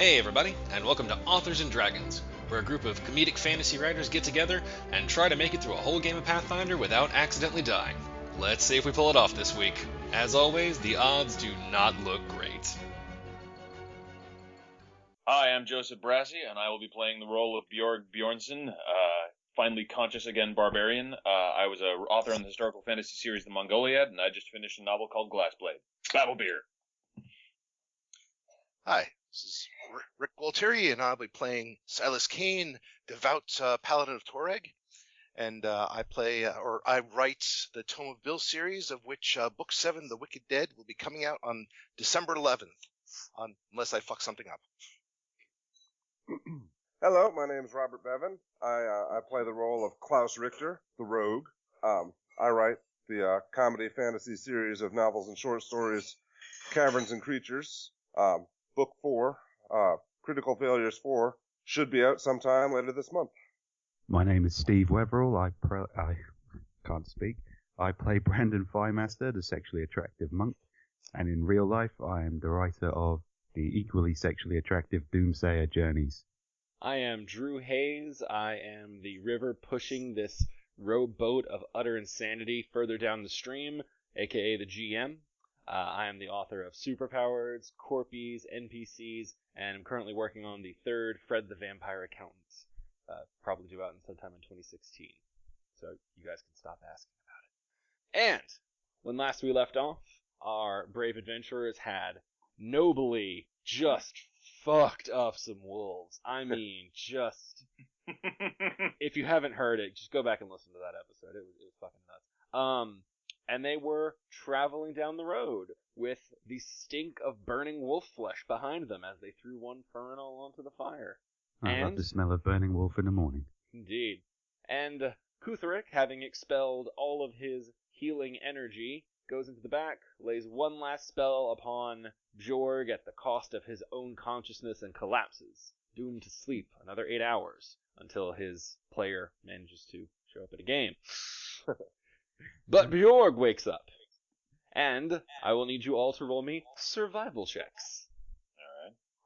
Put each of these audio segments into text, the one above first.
Hey everybody, and welcome to Authors and Dragons, where a group of comedic fantasy writers get together and try to make it through a whole game of Pathfinder without accidentally dying. Let's see if we pull it off this week. As always, the odds do not look great. Hi, I'm Joseph Brassi, and I will be playing the role of Bjorg Bjornsson, finally conscious again barbarian. I was an author on the historical fantasy series The Mongoliad, and I just finished a novel called Glassblade. Babble beer. Hi, this is Rick Gualtieri, and I'll be playing Silas Kane, devout paladin of Toreg. And I write the Tome of Bill series, of which Book 7, The Wicked Dead, will be coming out on December 11th, unless I fuck something up. Hello, my name is Robert Bevan. I play the role of Klaus Richter, the Rogue. I write the comedy fantasy series of novels and short stories, Caverns and Creatures. Book 4, Critical Failures 4, should be out sometime later this month. My name is Steve Weverill. I can't speak. I play Brandon Firemaster, the sexually attractive monk, and in real life, I am the writer of the equally sexually attractive Doomsayer Journeys. I am Drew Hayes. I am the river pushing this rowboat of utter insanity further down the stream, aka the GM. I am the author of Superpowers, Corpies, NPCs, and I'm currently working on the third Fred the Vampire Accountant. Probably due out in sometime in 2016. So you guys can stop asking about it. And when last we left off, our brave adventurers had nobly just fucked up some wolves. I mean, just... If you haven't heard it, just go back and listen to that episode. It was fucking nuts. And they were traveling down the road with the stink of burning wolf flesh behind them as they threw one Fernal onto the fire. I love the smell of burning wolf in the morning. Indeed. And Kutheric, having expelled all of his healing energy, goes into the back, lays one last spell upon Bjorg at the cost of his own consciousness, and collapses, doomed to sleep another 8 hours until his player manages to show up at a game. But Bjorg wakes up, and I will need you all to roll me survival checks.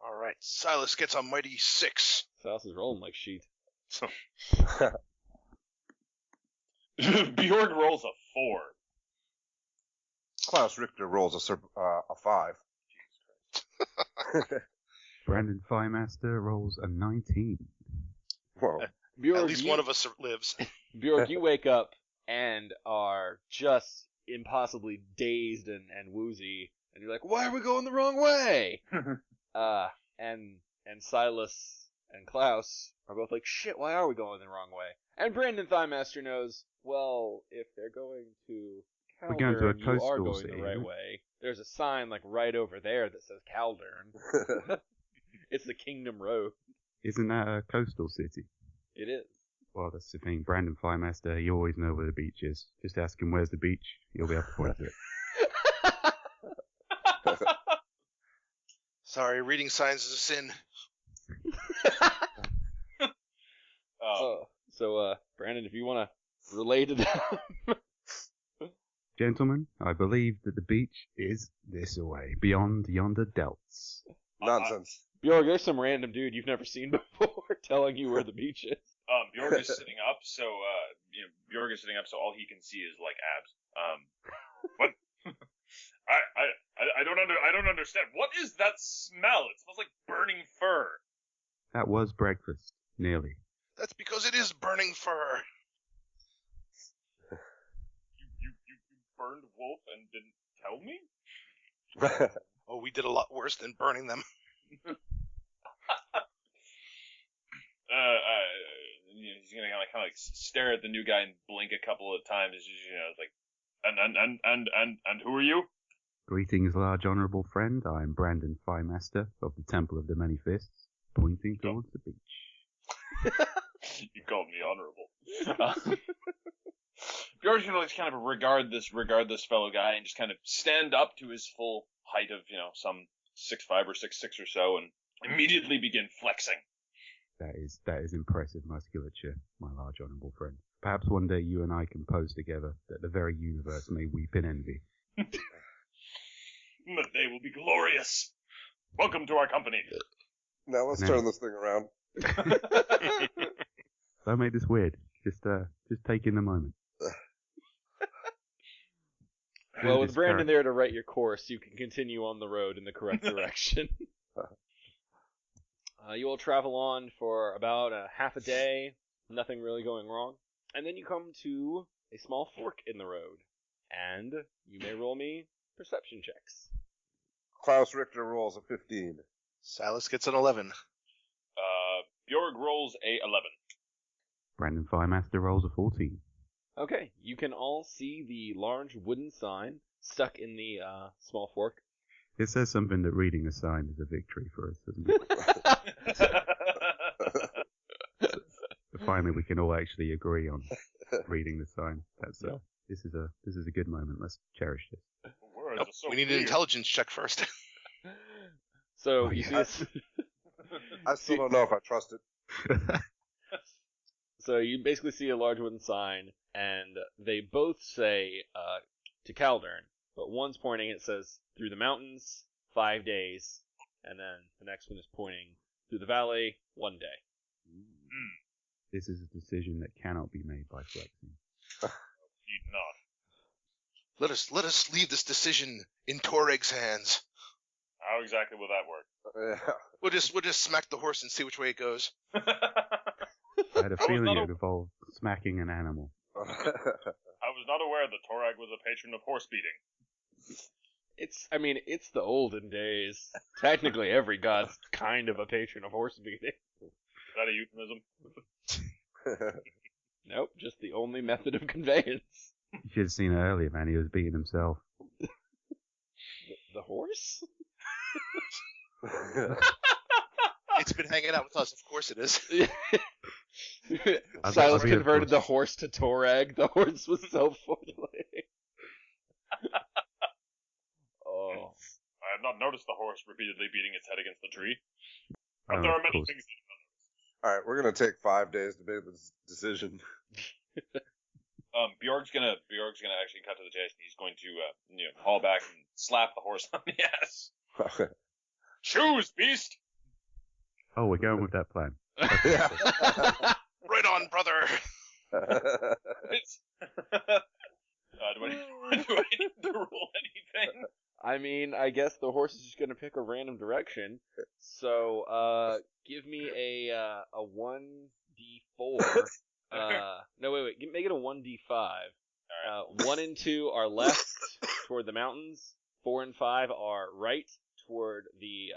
All right, Silas gets a mighty 6. Silas is rolling like shit. Bjorg rolls a 4. Klaus Richter rolls a 5. Brandon Firemaster rolls a 19. Whoa. Bjorg, At least one of us lives. Bjorg, you wake up and are just impossibly dazed and woozy, and you're like, why are we going the wrong way? And Silas and Klaus are both like, shit, why are we going the wrong way? And Brandon Thighmaster knows, well, if they're going to We're going to a Caldern, you are coastal going city, the right isn't it? way. There's a sign like right over there that says Caldern. It's the Kingdom Road. Isn't that a coastal city? It is. Well, that's the thing. Brandon Firemaster, you always know where the beach is. Just ask him where's the beach. You'll be able to point to it. Sorry, reading signs is a sin. So, Brandon, if you want to relay to them. Gentlemen, I believe that the beach is this way, beyond yonder delts. Nonsense. Bjorg, there's some random dude you've never seen before telling you where the beach is. Bjorg is sitting up, so Bjorg is sitting up, so all he can see is like abs. What? I don't understand. What is that smell? It smells like burning fur. That was breakfast, nearly. That's because it is burning fur. You burned wolf and didn't tell me? Oh, we did a lot worse than burning them. He's gonna kind of like stare at the new guy and blink a couple of times. Like, and who are you? Greetings, large honourable friend. I am Brandon Firemaster of the Temple of the Many Fists, pointing towards the beach. You called me honorable. Bjork's gonna kind of regard this fellow guy and just kind of stand up to his full height of some 6'5" or 6'6" or so, and immediately begin flexing. That is impressive musculature, my large honourable friend. Perhaps one day you and I can pose together, that the very universe may weep in envy. The day will be glorious. Welcome to our company. Now let's No. turn this thing around. Don't make this weird. Just take in the moment. Well, with This Brandon character- there to write your course, you can continue on the road in the correct direction. You will travel on for about a half a day, nothing really going wrong, and then you come to a small fork in the road, and you may roll me perception checks. Klaus Richter rolls a 15. Silas gets an 11. Bjorg rolls a 11. Brandon Firemaster rolls a 14. Okay, you can all see the large wooden sign stuck in the small fork. It says something that reading a sign is a victory for us, doesn't it? Finally, we can all actually agree on reading the sign. That's Yeah. This is a good moment. Let's cherish this. Words Nope, are so we need an weird. intelligence check first. So Oh, you see yeah. this. I still don't know if I trust it. So you basically see a large wooden sign, and they both say to Caldern, but one's pointing, it says, through the mountains, 5 days, and then the next one is pointing through the valley, 1 day. This is a decision that cannot be made by flexing. Indeed not. Let us leave this decision in Torreg's hands. How exactly will that work? Yeah. We'll just smack the horse and see which way it goes. I had a I was feeling not it would involve smacking an animal. I was not aware that Torag was a patron of horse beating. It's the olden days. Technically, every god's kind of a patron of horse beating. Is that a euphemism? Nope, just the only method of conveyance. You should have seen it earlier, man. He was beating himself. The horse? It's been hanging out with us, of course it is. Silas I'll be converted the of course. horse to Torag. The horse was self-formulating. Oh. I have not noticed the horse repeatedly beating its head against the tree. Oh, But there are of many course. things. Alright, we're gonna take 5 days to make this decision. Bjorg's gonna actually cut to the chase, and he's going to haul back and slap the horse on the ass. Choose, beast. Oh, we're going with that plan. Yeah. Right on, brother. It's do I need to roll anything? I mean, I guess the horse is just gonna pick a random direction. So, give me a 1d4. No, wait, make it a 1d5. Alright. 1 and 2 are left toward the mountains. 4 and 5 are right toward the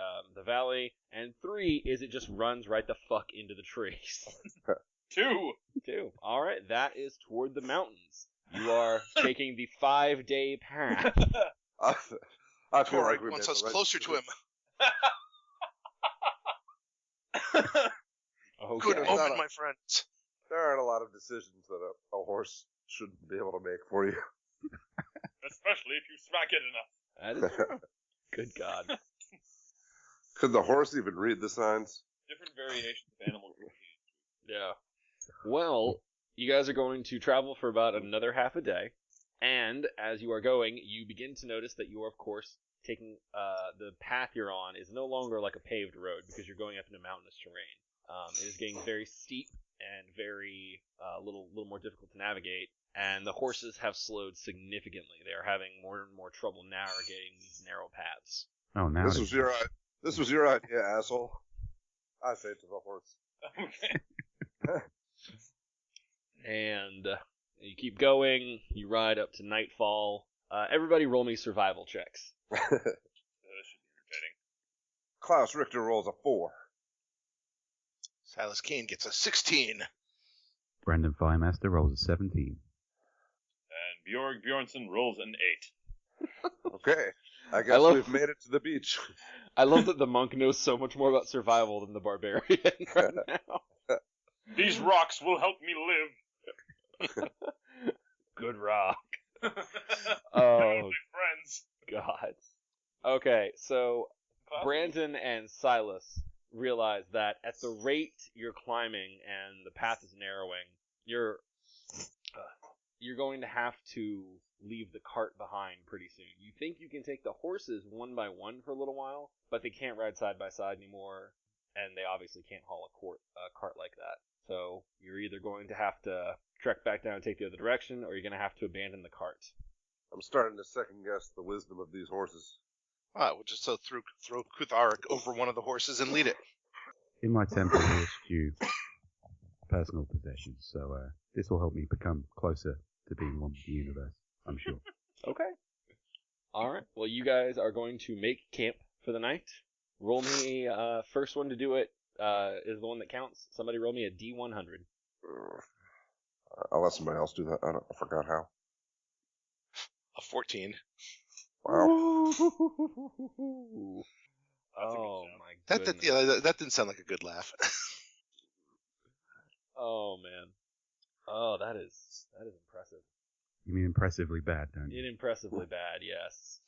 valley, and 3 is it just runs right the fuck into the trees. 2. 2. All right, that is toward the mountains. You are taking the 5-day path. I feel like Torreg we wants made us the right closer to him. Okay. Good There's omen, not a- my friends. There aren't a lot of decisions that a horse shouldn't be able to make for you. Especially if you smack it enough. That is true. Good God. Could the horse even read the signs? Different variations of animal communication. Yeah. Well, you guys are going to travel for about another half a day, and as you are going, you begin to notice that you are, of course, taking the path you're on is no longer like a paved road because you're going up into mountainous terrain. It is getting very steep and very little more difficult to navigate, and the horses have slowed significantly. They are having more and more trouble navigating these narrow paths. Oh, now This was your idea, asshole. I say to the horse. Okay. And you keep going. You ride up to nightfall. Everybody roll me survival checks. This should be irritating. Klaus Richter rolls a 4. Silas Kane gets a 16. Brandon Firemaster rolls a 17. And Bjorg Bjornsson rolls an 8. Okay. I guess love- we've made it to the beach. I love that the monk knows so much more about survival than the barbarian right now. These rocks will help me live. Good rock. Oh, Oh, my friends. God. Okay, so Brandon and Silas realize that at the rate you're climbing and the path is narrowing, you're going to have to leave the cart behind pretty soon. You think you can take the horses one by one for a little while, but they can't ride side by side anymore, and they obviously can't haul a cart like that. So you're either going to have to trek back down and take the other direction, or you're going to have to abandon the cart. I'm starting to second guess the wisdom of these horses. We'll just throw Kutharik over one of the horses and lead it. In my temple, horse stew personal possessions, so this will help me become closer to being one with the universe, I'm sure. Okay. All right. Well, you guys are going to make camp for the night. Roll me, first one to do it is the one that counts. Somebody roll me a D100. I'll let somebody else do that. I forgot how. A 14. Wow. Oh my goodness. That didn't sound like a good laugh. Oh man. Oh, that is impressive. You mean impressively bad, don't you? Impressively bad, yes.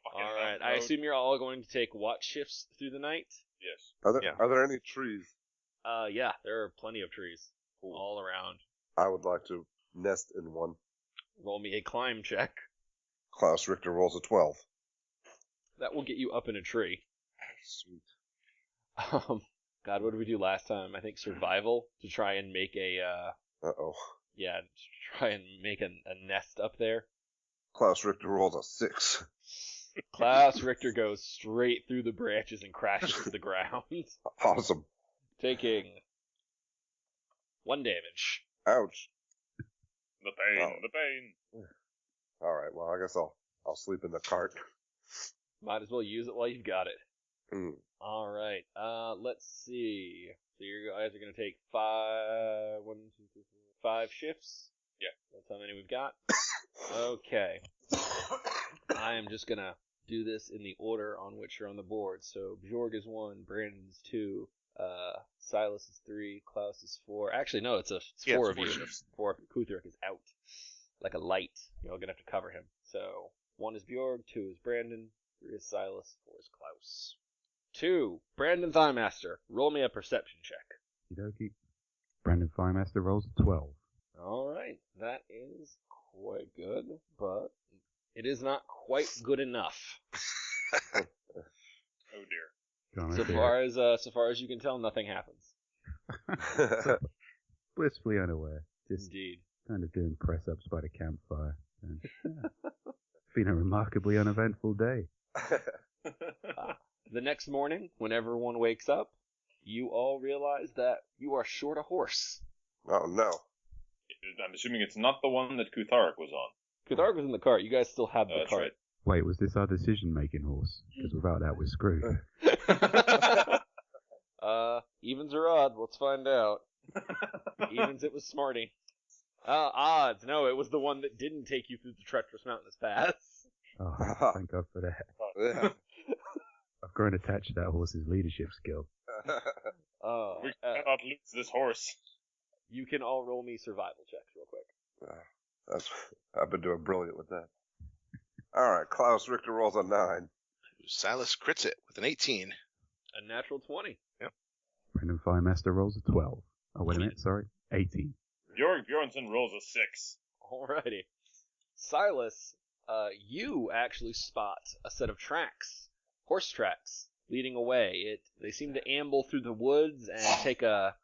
Fucking All right. mountain I road. assume you're all going to take watch shifts through the night? Yes. Are there any trees? Yeah, there are plenty of trees all around. I would like to nest in one. Roll me a climb check. Klaus Richter rolls a 12. That will get you up in a tree. Sweet. God, what did we do last time? I think survival to try and make a Uh-oh. yeah, to try and make a nest up there. Klaus Richter rolls a 6. Klaus Richter goes straight through the branches and crashes to the ground, Awesome. taking 1 damage. Ouch. The pain, Oh. the pain. All right. Well, I guess I'll sleep in the cart. Might as well use it while you've got it. Mm. All right. Let's see. So you guys are gonna take 5 shifts. Yeah. That's how many we've got. Okay. I am just gonna do this in the order on which you're on the board. So Bjorg is 1, Brandon is 2, Silas is 3, Klaus is 4. Actually, no, it's 4 of you. 4 of you. Kutherick is out like a light. You're all gonna have to cover him. So 1 is Bjorg, 2 is Brandon, 3 is Silas, 4 is Klaus. 2, Brandon Thighmaster. Roll me a perception check. Okie. Brandon Firemaster rolls a 12. All right, that is quite good, but it is not quite good enough. Oh dear. Go on, So okay. far as you can tell, nothing happens. Blissfully unaware. Just Indeed. kind of doing press-ups by the campfire. And, yeah. Been a remarkably uneventful day. The next morning, when everyone wakes up, you all realize that you are short a horse. Oh, no. I'm assuming it's not the one that Kutharik was on. Kuthark was in the cart. You guys still have the That's cart. right. Wait, was this our decision-making horse? Because without that, we're screwed. Evens or odds? Let's find out. Evens, it was Smarty. Odds. No, it was the one that didn't take you through the treacherous mountainous pass. Oh, thank God for that. Yeah. I've grown attached to that horse's leadership skill. We cannot lose this horse. You can all roll me survival checks real quick. I've been doing brilliant with that. All right, Klaus Richter rolls a 9. Silas crits it with an 18. A natural 20. Brandon Firemaster rolls a 12. Oh, wait a minute, sorry. 18. Bjornsson rolls a 6. Alrighty. Silas, you actually spot a set of tracks, horse tracks, leading away. They seem to amble through the woods and take a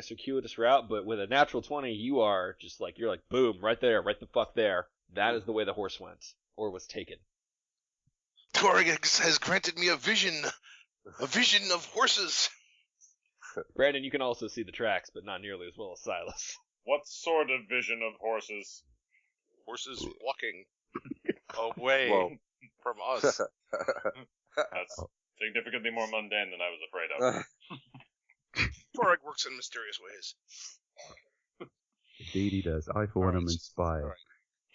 circuitous route, but with a natural 20, you're like, boom, right there, right the fuck there. That is the way the horse went, or was taken. Torg has granted me a vision of horses. Brandon, you can also see the tracks, but not nearly as well as Silas. What sort of vision of horses? Horses walking away Whoa. from us. That's significantly more mundane than I was afraid of. Torg works in mysterious ways. Indeed he does. I, for one, am inspired. All right.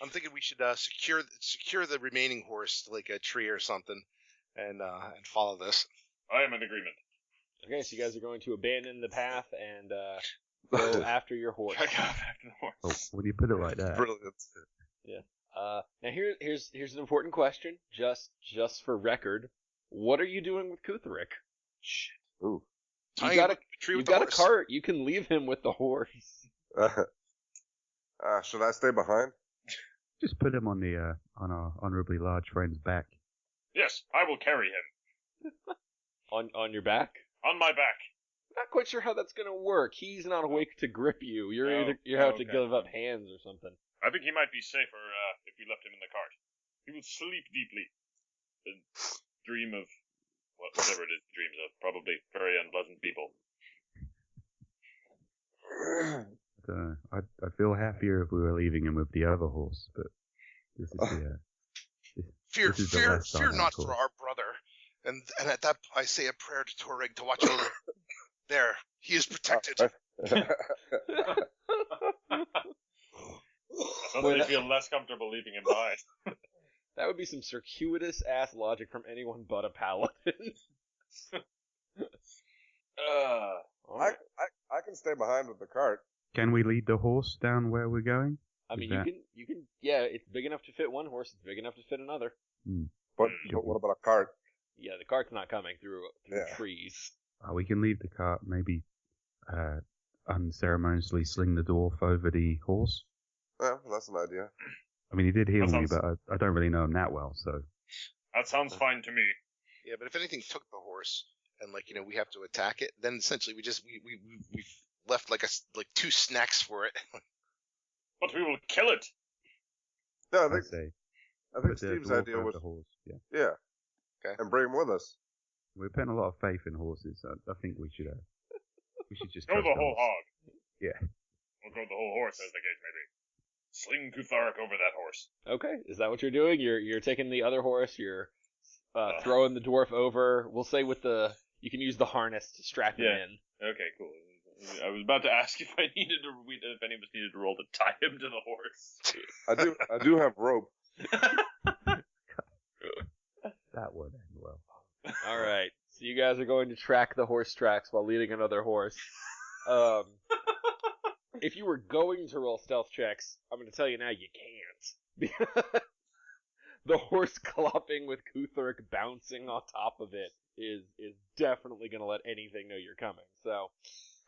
I'm thinking we should secure the remaining horse to like a tree or something, and follow this. I am in agreement. Okay, so you guys are going to abandon the path and go after your horse. Check out after the horse. Oh, when you put it like that. Brilliant. Now here's an important question, just for record. What are you doing with Kutherick? Shit. Ooh. Tying him to the tree You've with the got a horse. cart. You can leave him with the horse. Should I stay behind? Just put him on our honorably large friend's back. Yes, I will carry him. On your back? On my back. Not quite sure how that's gonna work. He's not awake to grip you. You have to give up hands or something. I think he might be safer if we left him in the cart. He will sleep deeply and dream of whatever it is he dreams of. Probably very unpleasant people. I'd feel happier if we were leaving him with the other horse, but this is the Fear last time, not of course. for our brother. And at that, I say a prayer to Toreg to watch over. There, he is protected. I suddenly feel less comfortable leaving him behind. That would be some circuitous ass logic from anyone but a paladin. I can stay behind with the cart. Can we lead the horse down where we're going? I mean, you can. Yeah, it's big enough to fit one horse. It's big enough to fit another. But what about a cart? Yeah, the cart's not coming through trees. We can leave the cart, maybe unceremoniously sling the dwarf over the horse. Well, that's an idea. I mean, he did heal me, but I don't really know him that well, so... That sounds fine to me. Yeah, but if anything took the horse, and we have to attack it, then essentially we've left like 2 snacks for it. But we will kill it. No, I think Steve's idea was the horse. Yeah. Okay. And bring him with us. We're putting a lot of faith in horses. I think we should just go trust the whole hog. Yeah. Or go the whole horse, as the case may be. Sling Kutharic over that horse. Okay, is that what you're doing? You're taking the other horse. You're throwing the dwarf over. We'll say you can use the harness to strap him in. Okay, cool. I was about to ask if if any of us needed to roll to tie him to the horse. I do have rope. That would end well. All right, so you guys are going to track the horse tracks while leading another horse. If you were going to roll stealth checks, I'm going to tell you now you can't. The horse clopping with Kuthuric bouncing on top of it is definitely going to let anything know you're coming. So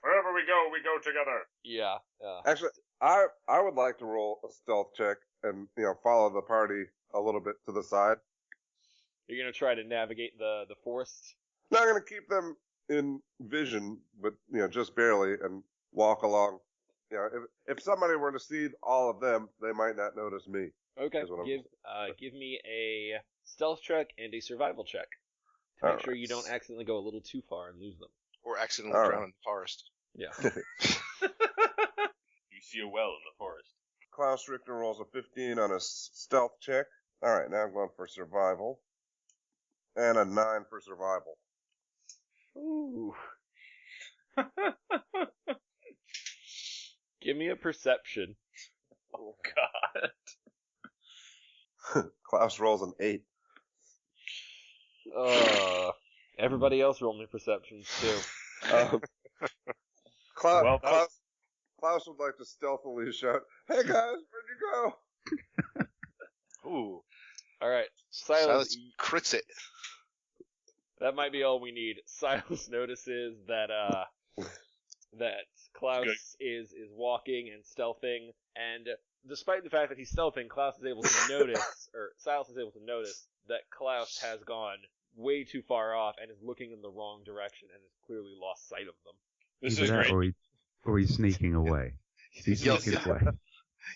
wherever we go together. Yeah. Actually, I would like to roll a stealth check and follow the party a little bit to the side. You're going to try to navigate the forest? No, I'm going to keep them in vision, but just barely, and walk along. If somebody were to see all of them, they might not notice me. Okay, give me a stealth check and a survival check to make sure you don't accidentally go a little too far and lose them. Or accidentally drown in the forest. Yeah. You see a well in the forest. Klaus Richter rolls a 15 on a stealth check. Alright, now I'm going for survival. And a 9 for survival. Ooh. Give me a perception. Oh, God. Klaus rolls an 8. Everybody else roll me perceptions, too. Klaus would like to stealthily shout, "Hey guys, where'd you go?" Ooh. Alright, Silas crits it. That might be all we need. Silas notices that Klaus is walking and stealthing, and despite the fact that he's stealthing, Silas is able to notice that Klaus has gone way too far off and is looking in the wrong direction and has clearly lost sight of them. This is great. Or he's sneaking away.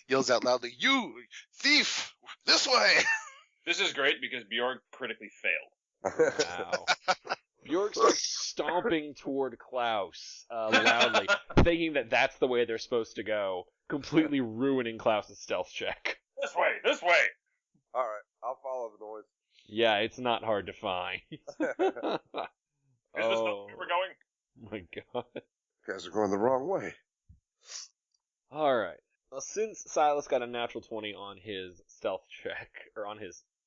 Yells out loudly, "You thief! This way!" This is great because Bjorg critically failed. Wow. Bjork starts stomping toward Klaus loudly, thinking that that's the way they're supposed to go, completely ruining Klaus's stealth check. This way! Alright, I'll follow the noise. Yeah, it's not hard to find. Is this not where we're going? Oh my God. You guys are going the wrong way. Alright. Well, since Silas got a natural 20 on his stealth check,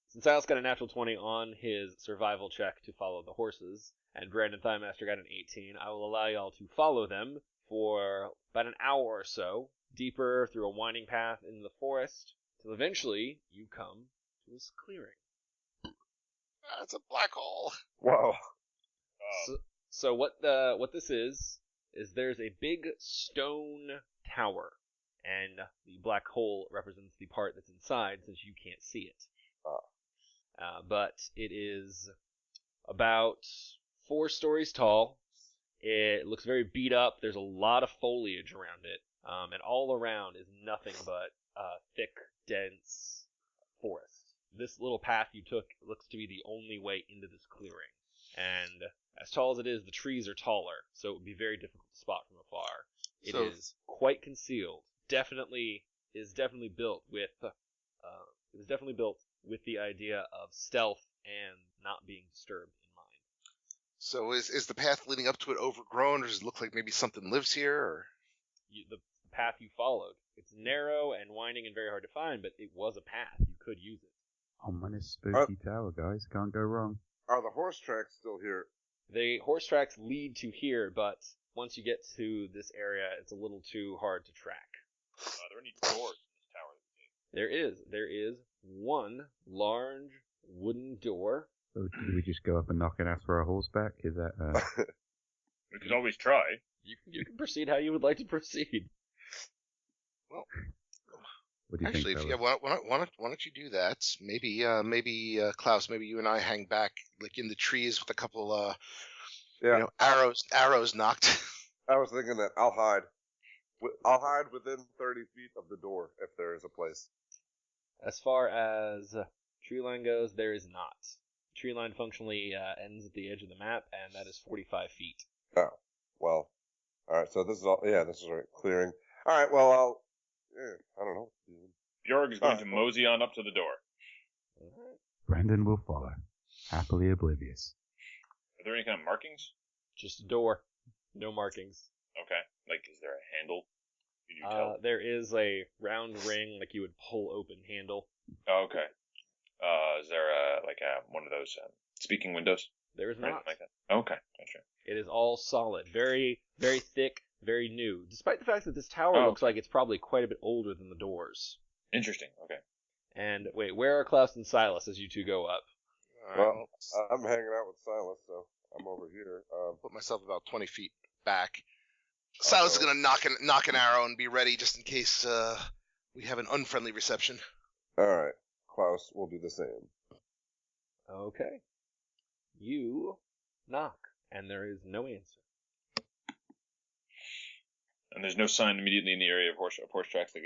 since Silas got a natural 20 on his survival check to follow the horses, and Brandon Thighmaster got an 18, I will allow y'all to follow them for about an hour or so, deeper through a winding path in the forest, till eventually you come to this clearing. It's a black hole. Wow. So what this is there's a big stone tower, and the black hole represents the part that's inside since you can't see it. But it is about 4 stories tall. It looks very beat up. There's a lot of foliage around it. And all around is nothing but thick, dense forest. This little path you took looks to be the only way into this clearing. And as tall as it is, the trees are taller, so it would be very difficult to spot from afar. It is quite concealed. Is definitely built with the idea of stealth and not being disturbed in mind. So is the path leading up to it overgrown, or does it look like maybe something lives here? Or The path you followed, it's narrow and winding and very hard to find, but it was a path. You could use it. Ominous spooky tower, guys. Can't go wrong. Are the horse tracks still here? The horse tracks lead to here, but once you get to this area, it's a little too hard to track. Are there any doors in this tower? There is one large wooden door. So do we just go up and knock and ask for a horse back? Is that We could always try. You can proceed how you would like to proceed. well, what do you actually, think, if, fellas? why don't you do that? Maybe Klaus, maybe you and I hang back like in the trees with a couple Yeah. arrows knocked. I was thinking that I'll hide. I'll hide within 30 feet of the door if there is a place. As far as tree line goes, there is not. Tree line functionally ends at the edge of the map, and that is 45 feet. Oh, well. Alright, so this is all, this is right, clearing. Alright, well, I don't know. Bjorg is going to mosey on up to the door. Brandon will follow, happily oblivious. Are there any kind of markings? Just a door. No markings. Okay. Like, is there a handle? Can you tell? There is a round ring, like you would pull open handle. Oh, okay. Is there one of those speaking windows? There is Or anything not. like that? Okay, gotcha. It is all solid. Very, very thick, very new. Despite the fact that this tower looks like it's probably quite a bit older than the doors. Interesting. Okay. And wait, where are Klaus and Silas as you two go up? Well, I'm hanging out with Silas, so I'm over here. Put myself about 20 feet back. Silas is gonna knock an arrow and be ready just in case we have an unfriendly reception. Alright, Klaus will do the same. Okay. You knock, and there is no answer. And there's no sign immediately in the area of horse tracks that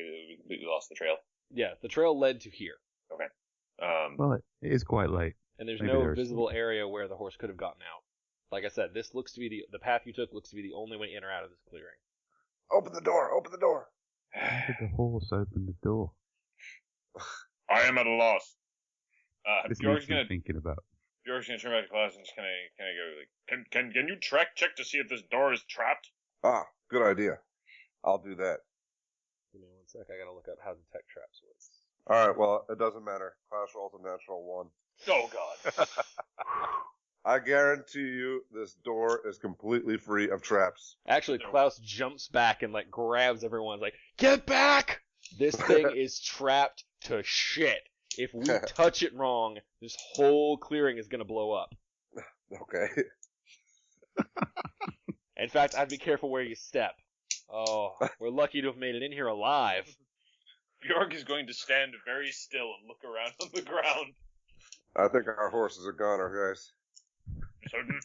we lost the trail. Yeah, the trail led to here. Okay. Well, it is quite late. And there's Maybe no there's- visible area where the horse could have gotten out. Like I said, this looks to be the path you took looks to be the only way in or out of this clearing. Open the door! Open the door! How did the horse open the door? I am at a loss. This Bjorg's makes me gonna thinking about. turn back to Klaus and just kind of go like, can you check to see if this door is trapped? Ah, good idea. I'll do that. Give me 1 sec, I gotta look up how detect traps works. Alright, well, it doesn't matter. Klaus rolls a natural 1. Oh God. I guarantee you this door is completely free of traps. Actually, Klaus jumps back and like grabs everyone, like, get back! This thing is trapped to shit. If we touch it wrong, this whole clearing is gonna blow up. Okay. In fact, I'd be careful where you step. Oh, we're lucky to have made it in here alive. Bjorg is going to stand very still and look around on the ground. I think our horse is a goner, guys. Certain?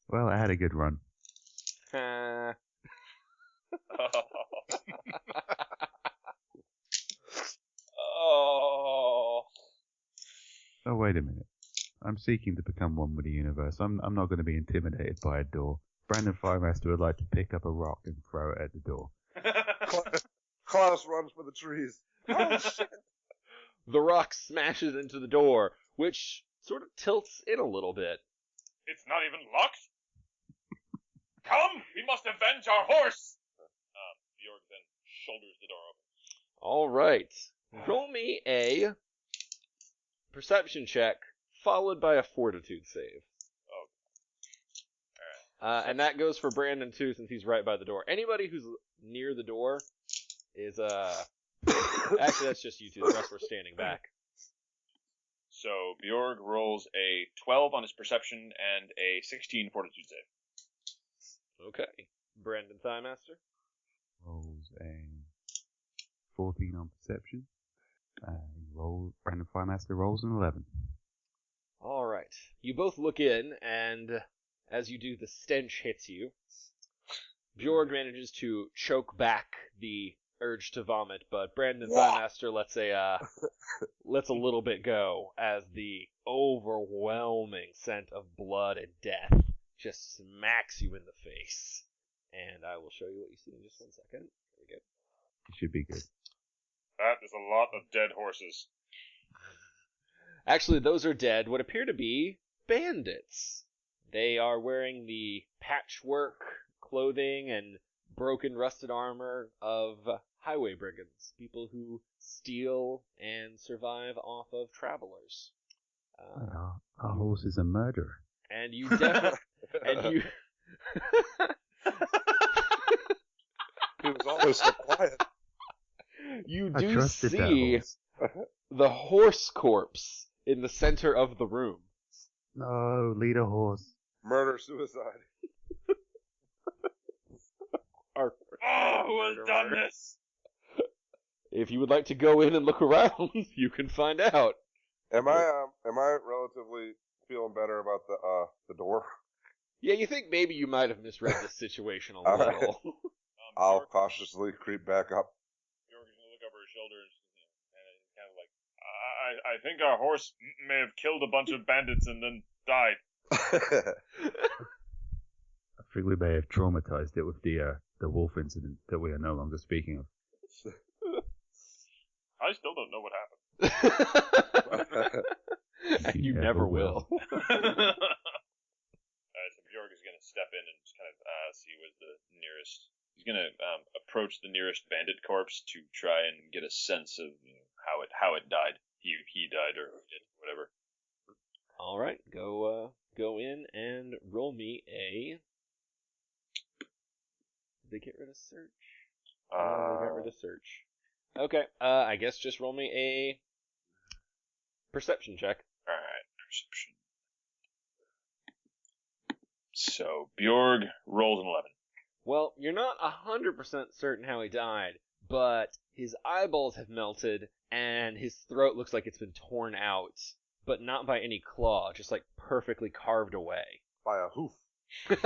Well, I had a good run. Oh. Oh, wait a minute. I'm seeking to become one with the universe. I'm not going to be intimidated by a door. Brandon Firemaster would like to pick up a rock and throw it at the door. Klaus runs for the trees. Oh, shit. The rock smashes into the door, which sort of tilts in a little bit. It's not even locked. Come, we must avenge our horse. Bjorg then shoulders the door open. All right. Roll me a perception check, followed by a fortitude save. And that goes for Brandon too, since he's right by the door. Anybody who's near the door is actually that's just you two. The rest were standing back. So Bjorg rolls a 12 on his perception and a 16 fortitude save. Okay. Brandon Thighmaster. Rolls a 14 on perception. Brandon Firemaster rolls an 11. All right. right. You both look in, and as you do, the stench hits you. Bjorg manages to choke back the urge to vomit, but Brandon Thighmaster lets a little bit go as the overwhelming scent of blood and death just smacks you in the face. And I will show you what you see in just 1 second. Very good. It should be good. That is a lot of dead horses. Actually, those are dead. What appear to be bandits. They are wearing the patchwork clothing and broken, rusted armor of highway brigands, people who steal and survive off of travelers. Our horse is a murderer. And you definitely, and you. He was always so quiet. You I do trusted that see horse. the horse corpse in the center of the room. No, lead a horse. Murder, suicide. Who has done this? If you would like to go in and look around, you can find out. Am I relatively feeling better about the door? Yeah, you think maybe you might have misread the situation a All right. little. I'll cautiously creep back up. Bjorg is going to look over his shoulder and kind of like, I think our horse may have killed a bunch of bandits and then died. I think we may have traumatized it with the wolf incident that we are no longer speaking of. I still don't know what happened. And you never will. Alright, so Bjorg is going to step in and just kind of see where's the nearest. He's going to approach the nearest bandit corpse to try and get a sense of how it died. He died or did whatever. All right, go in and roll me a. Did they get rid of search? No, they got rid of search. Okay, I guess just roll me a perception check. Alright, perception. So, Bjorg rolls an 11. Well, you're not 100% certain how he died, but his eyeballs have melted, and his throat looks like it's been torn out, but not by any claw, just like perfectly carved away. By a hoof. This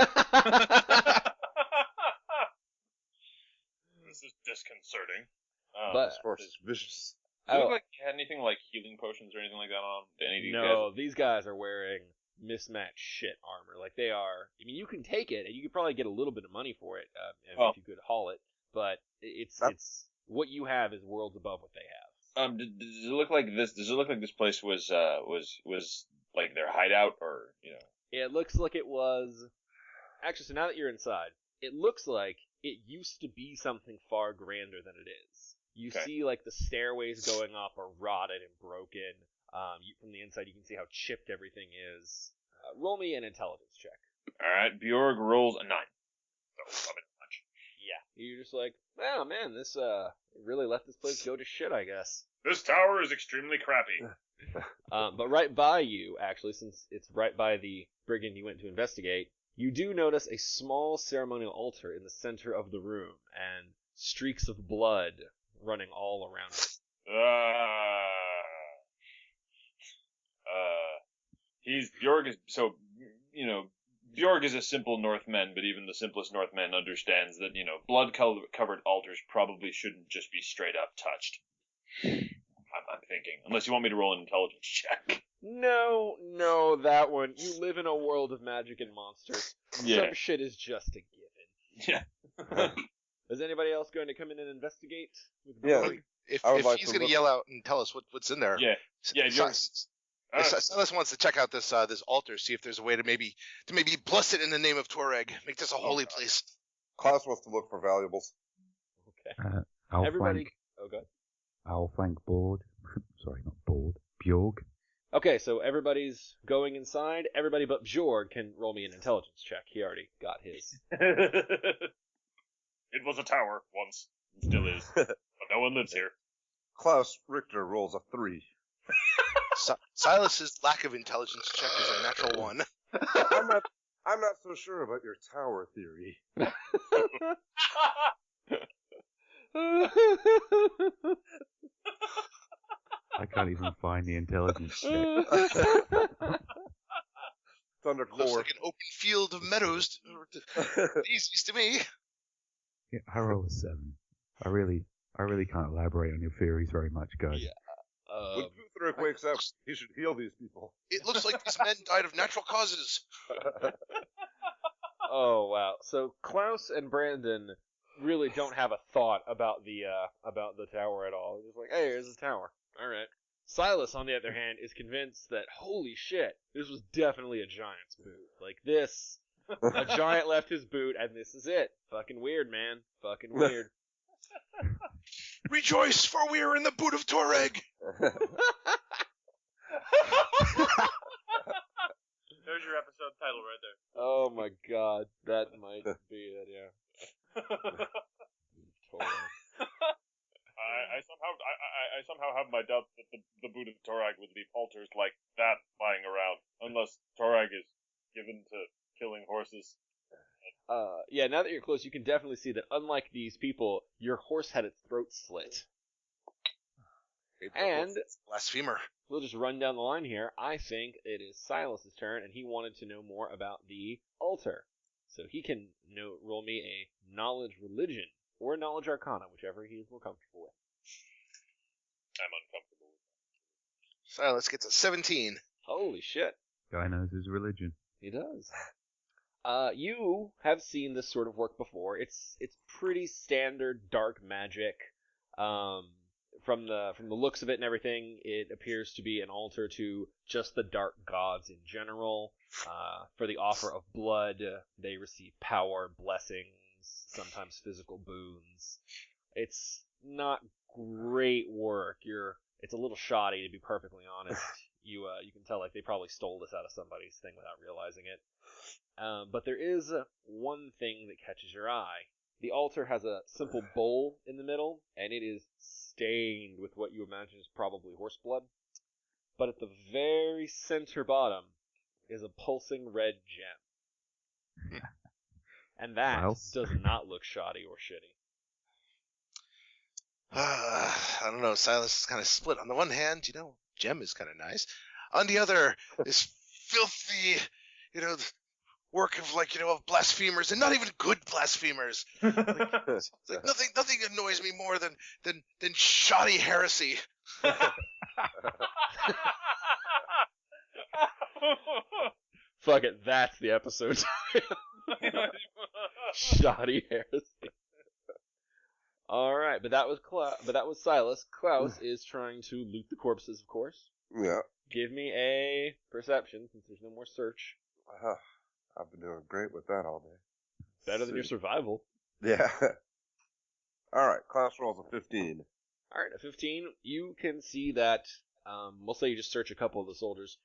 is disconcerting. But This horse is vicious. Does it look like you had anything like healing potions or anything like that on any of these guys? no, these guys are wearing mismatched shit armor. Like they are. I mean, you can take it, and you could probably get a little bit of money for it if you could haul it. But it's what you have is worlds above what they have. Does it look like this? Does it look like this place was like their hideout, or It looks like it was. Actually, so now that you're inside, it looks like it used to be something far grander than it is. You see, like, the stairways going up are rotted and broken. From the inside, you can see how chipped everything is. Roll me an intelligence check. Alright, Bjorg rolls a 9. So, probably not much. Yeah. You're just like, oh, man, this really let this place go to shit, I guess. This tower is extremely crappy. But right by you, actually, since it's right by the brigand you went to investigate, you do notice a small ceremonial altar in the center of the room, and streaks of blood running all around it. Bjorg is a simple Northman, but even the simplest Northman understands that, blood-covered altars probably shouldn't just be straight up touched. I'm thinking. Unless you want me to roll an intelligence check. No, that one. You live in a world of magic and monsters. Yeah. Some shit is just a given. Yeah. Is anybody else going to come in and investigate? Yeah. If I would like he's to going to look- yell out and tell us what's in there. Yeah. Bjorg. Silas wants to check out this altar, see if there's a way to maybe bless it in the name of Toreg, make this a holy place. Klaus wants to look for valuables. Okay. I'll Everybody. flank, Oh, God. I'll flank Board. Sorry, not Board. Bjorg. Okay, so everybody's going inside. Everybody but Bjorg can roll me an intelligence check. He already got his. It was a tower once. It still is. But no one lives here. Klaus Richter rolls a 3. Silas's lack of intelligence check is a natural 1. I'm not so sure about your tower theory. I can't even find the intelligence check. under Looks core. like an open field of meadows. Easiest to me. Yeah, I roll a 7. I really can't elaborate on your theories very much, guys. Yeah. When Putherick wakes up, he should heal these people. It looks like these men died of natural causes. Oh wow! So Klaus and Brandon really don't have a thought about the tower at all. They're just like, hey, here's the tower. All right. Silas, on the other hand, is convinced that holy shit, this was definitely a giant's boot. Like this, a giant left his boot, and this is it. Fucking weird, man. Fucking weird. Rejoice, for we are in the boot of Toreg. There's your episode title right there. Oh my god, that might be it. Yeah. Totally. I somehow have my doubts that the boot of Torag would leave altars like that lying around, unless Torag is given to killing horses. Yeah, now that you're close, you can definitely see that unlike these people, your horse had its throat slit. And Blasphemer. we'll just run down the line here. I think it is Silas's turn, and he wanted to know more about the altar. So he can roll me a knowledge religion or knowledge arcana, whichever he is more comfortable with. I'm uncomfortable with that. Silas gets a 17. Holy shit. Guy knows his religion. He does. You have seen this sort of work before. It's pretty standard dark magic. From the looks of it and everything, it appears to be an altar to just the dark gods in general. For the offer of blood, they receive power, blessings, sometimes physical boons. It's not great work. It's a little shoddy, to be perfectly honest. You can tell like they probably stole this out of somebody's thing without realizing it. But there is one thing that catches your eye. The altar has a simple bowl in the middle, and it is stained with what you imagine is probably horse blood. But at the very center bottom is a pulsing red gem. And that does not look shoddy or shitty. I don't know. Silas is kind of split. On the one hand, gem is kind of nice. On the other, this filthy, work of of blasphemers, and not even good blasphemers. It's like nothing annoys me more than shoddy heresy. Fuck it, that's the episode. Shoddy heresy. All right, but that was Silas. Klaus is trying to loot the corpses, of course. Yeah. Give me a perception since there's no more search. I've been doing great with that all day. Better than your survival. Yeah. Alright, Klaus rolls a 15. Alright, a 15. You can see that, we'll say you just search a couple of the soldiers.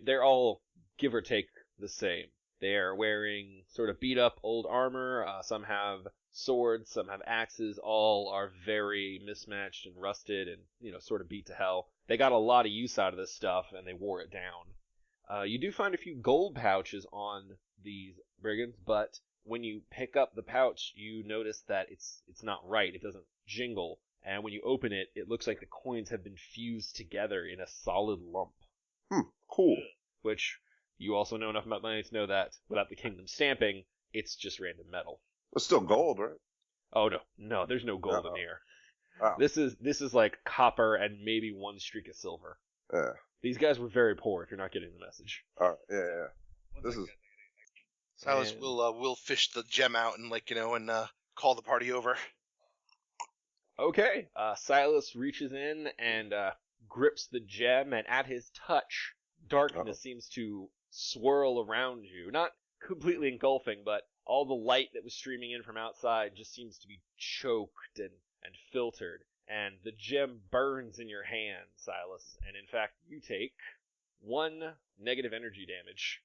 They're all, give or take, the same. They are wearing sort of beat up old armor. Some have swords, some have axes. All are very mismatched and rusted and, sort of beat to hell. They got a lot of use out of this stuff and they wore it down. You do find a few gold pouches on these brigands, but when you pick up the pouch, you notice that it's not right. It doesn't jingle, and when you open it, it looks like the coins have been fused together in a solid lump. Cool. Which you also know enough about money to know that without the kingdom stamping, it's just random metal. It's still gold, right? Oh no, there's no gold in here. Oh. This is like copper and maybe one streak of silver. Yeah. These guys were very poor. If you're not getting the message. Alright, yeah. This is. Silas will fish the gem out and and call the party over. Okay. Silas reaches in and grips the gem, and at his touch, darkness seems to swirl around you. Not completely engulfing, but all the light that was streaming in from outside just seems to be choked and filtered. And the gem burns in your hand, Silas. And in fact, you take 1 negative energy damage.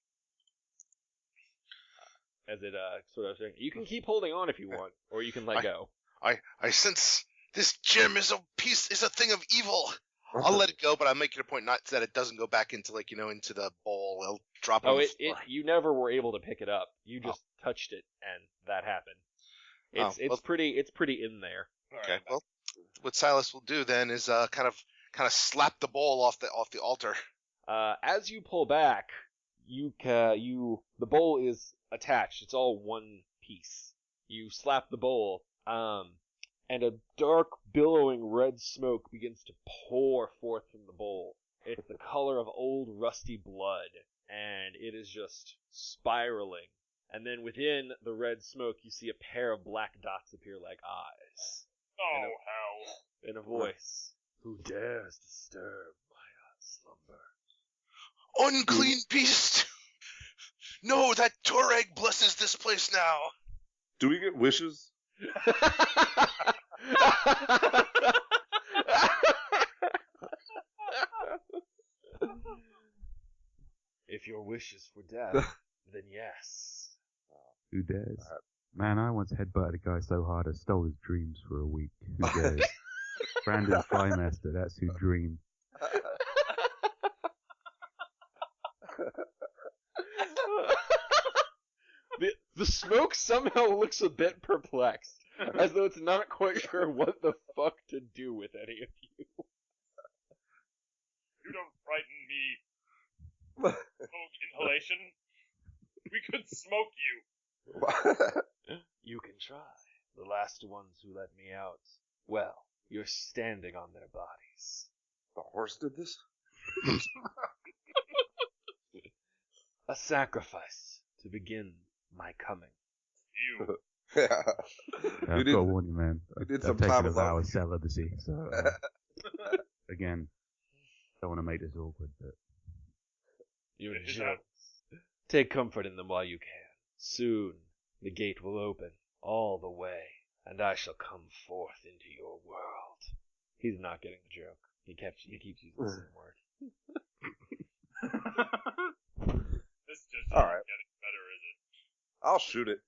As it sort of saying, you can keep holding on if you want, or you can let go. I sense this gem is a thing of evil. I'll let it go, but I'm making a point not that it doesn't go back into into the bowl. It'll drop on the floor. You never were able to pick it up. You just touched it, and that happened. It's pretty in there. Okay. Well, what Silas will do then is kind of slap the bowl off the altar. As you pull back, the bowl is attached. It's all one piece. You slap the bowl, and a dark, billowing red smoke begins to pour forth from the bowl. It's the color of old, rusty blood, and it is just spiraling. And then within the red smoke, you see a pair of black dots appear like eyes. Oh, hell. In a voice, who dares disturb my slumber? Unclean beast! No, that Toreg blesses this place now. Do we get wishes? If your wish is for death, then yes. Who dares? Man, I once headbutted a guy so hard I stole his dreams for a week. Who dares? Brandon Flymaster, that's who dreamed. The smoke somehow looks a bit perplexed, as though it's not quite sure what the fuck to do with any of you. You don't frighten me. Smoke inhalation. We could smoke you. You can try. The last ones who let me out, well, you're standing on their bodies. The horse did this? A sacrifice to begin my coming. You. Yeah. I've got to warn you, man. we did I've some taken time a with vow that. of celibacy, so again, don't want to make this awkward, but You Is Jones, take comfort in them while you can. Soon the gate will open all the way, and I shall come forth into your world. He's not getting the joke. He keeps using the same word. This just All isn't right. getting better, is it? I'll shoot it.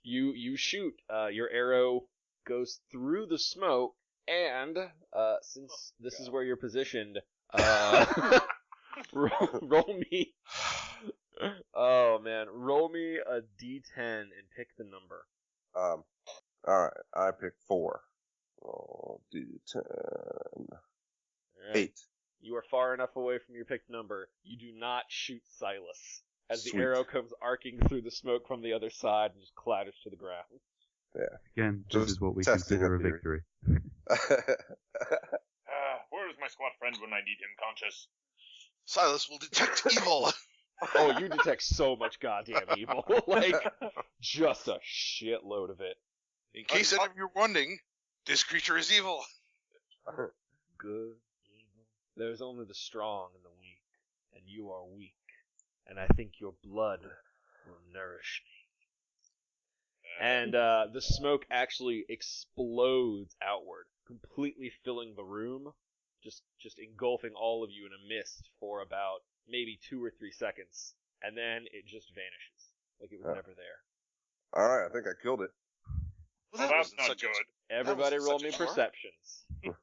You shoot. Your arrow goes through the smoke, and since this is where you're positioned, roll me. Oh man, roll me a d10 and pick the number. Alright, I picked 4. Roll D10. All right. 8. You are far enough away from your picked number. You do not shoot Silas, as the Sweet. arrow comes arcing through the smoke from the other side and just clatters to the ground. again, this Just is what we testing consider a a theory. victory. Where is my squad friend when I need him conscious? Silas will detect evil. Oh, you detect so much goddamn evil. Like, just a shitload of it. In case any of you are wondering, this creature is evil. Good, evil. There's only the strong and the weak, and you are weak, and I think your blood will nourish me. And the smoke actually explodes outward, completely filling the room, just engulfing all of you in a mist for about maybe 2 or 3 seconds, and then it just vanishes, like it was never there. Alright, I think I killed it. Well, Well, that's wasn't not such a- good. Everybody wasn't roll such me a smart. perceptions. Balls.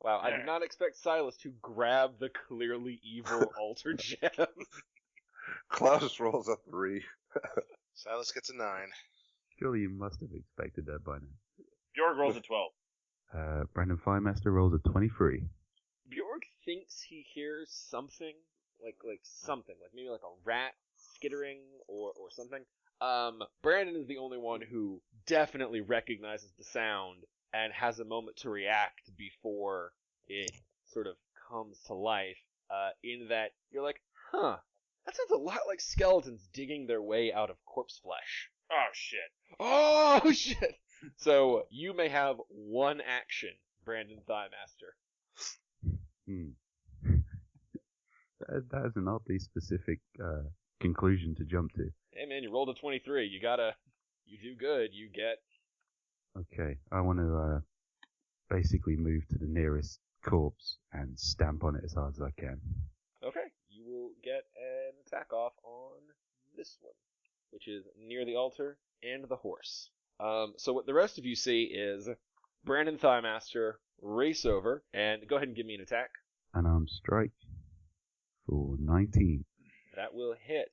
Wow, I did not expect Silas to grab the clearly evil altar gem. Klaus rolls a 3. Silas gets a 9. Surely you must have expected that by now. Bjorg rolls a 12. Brandon Firemaster rolls a 23. Bjorg thinks he hears something, like something, like maybe like a rat skittering or something. Brandon is the only one who definitely recognizes the sound and has a moment to react before it sort of comes to life, in that you're like, huh, that sounds a lot like skeletons digging their way out of corpse flesh. Oh, shit. Oh, shit! So, you may have one action, Brandon Thighmaster. That is an oddly specific conclusion to jump to. Hey man, you rolled a 23, you do good, you get... Okay, I want to basically move to the nearest corpse and stamp on it as hard as I can. Okay, you will get an attack off on this one, which is near the altar and the horse. So what the rest of you see is Brandon Thighmaster race over, and go ahead and give me an attack. Unarmed strike for 19. That will hit.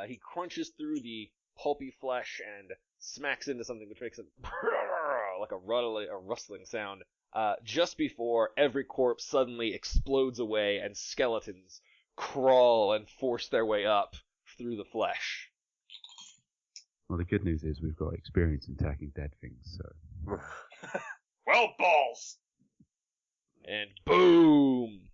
He crunches through the pulpy flesh and smacks into something which makes like a rustling sound, just before every corpse suddenly explodes away and skeletons crawl and force their way up through the flesh. Well, the good news is we've got experience in attacking dead things, so... Well, balls! And boom!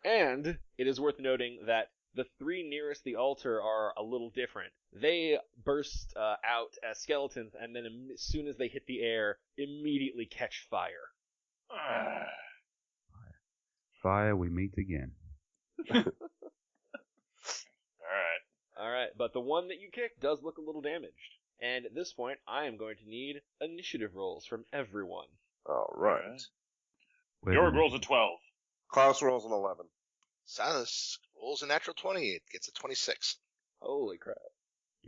And it is worth noting that the three nearest the altar are a little different. They burst out as skeletons, and then as soon as they hit the air, immediately catch fire. Fire, we meet again. Alright, but the one that you kicked does look a little damaged. And at this point, I am going to need initiative rolls from everyone. All right. Bjorg rolls a 12. Klaus rolls an 11. Silas rolls a natural 20. It gets a 26, Holy crap.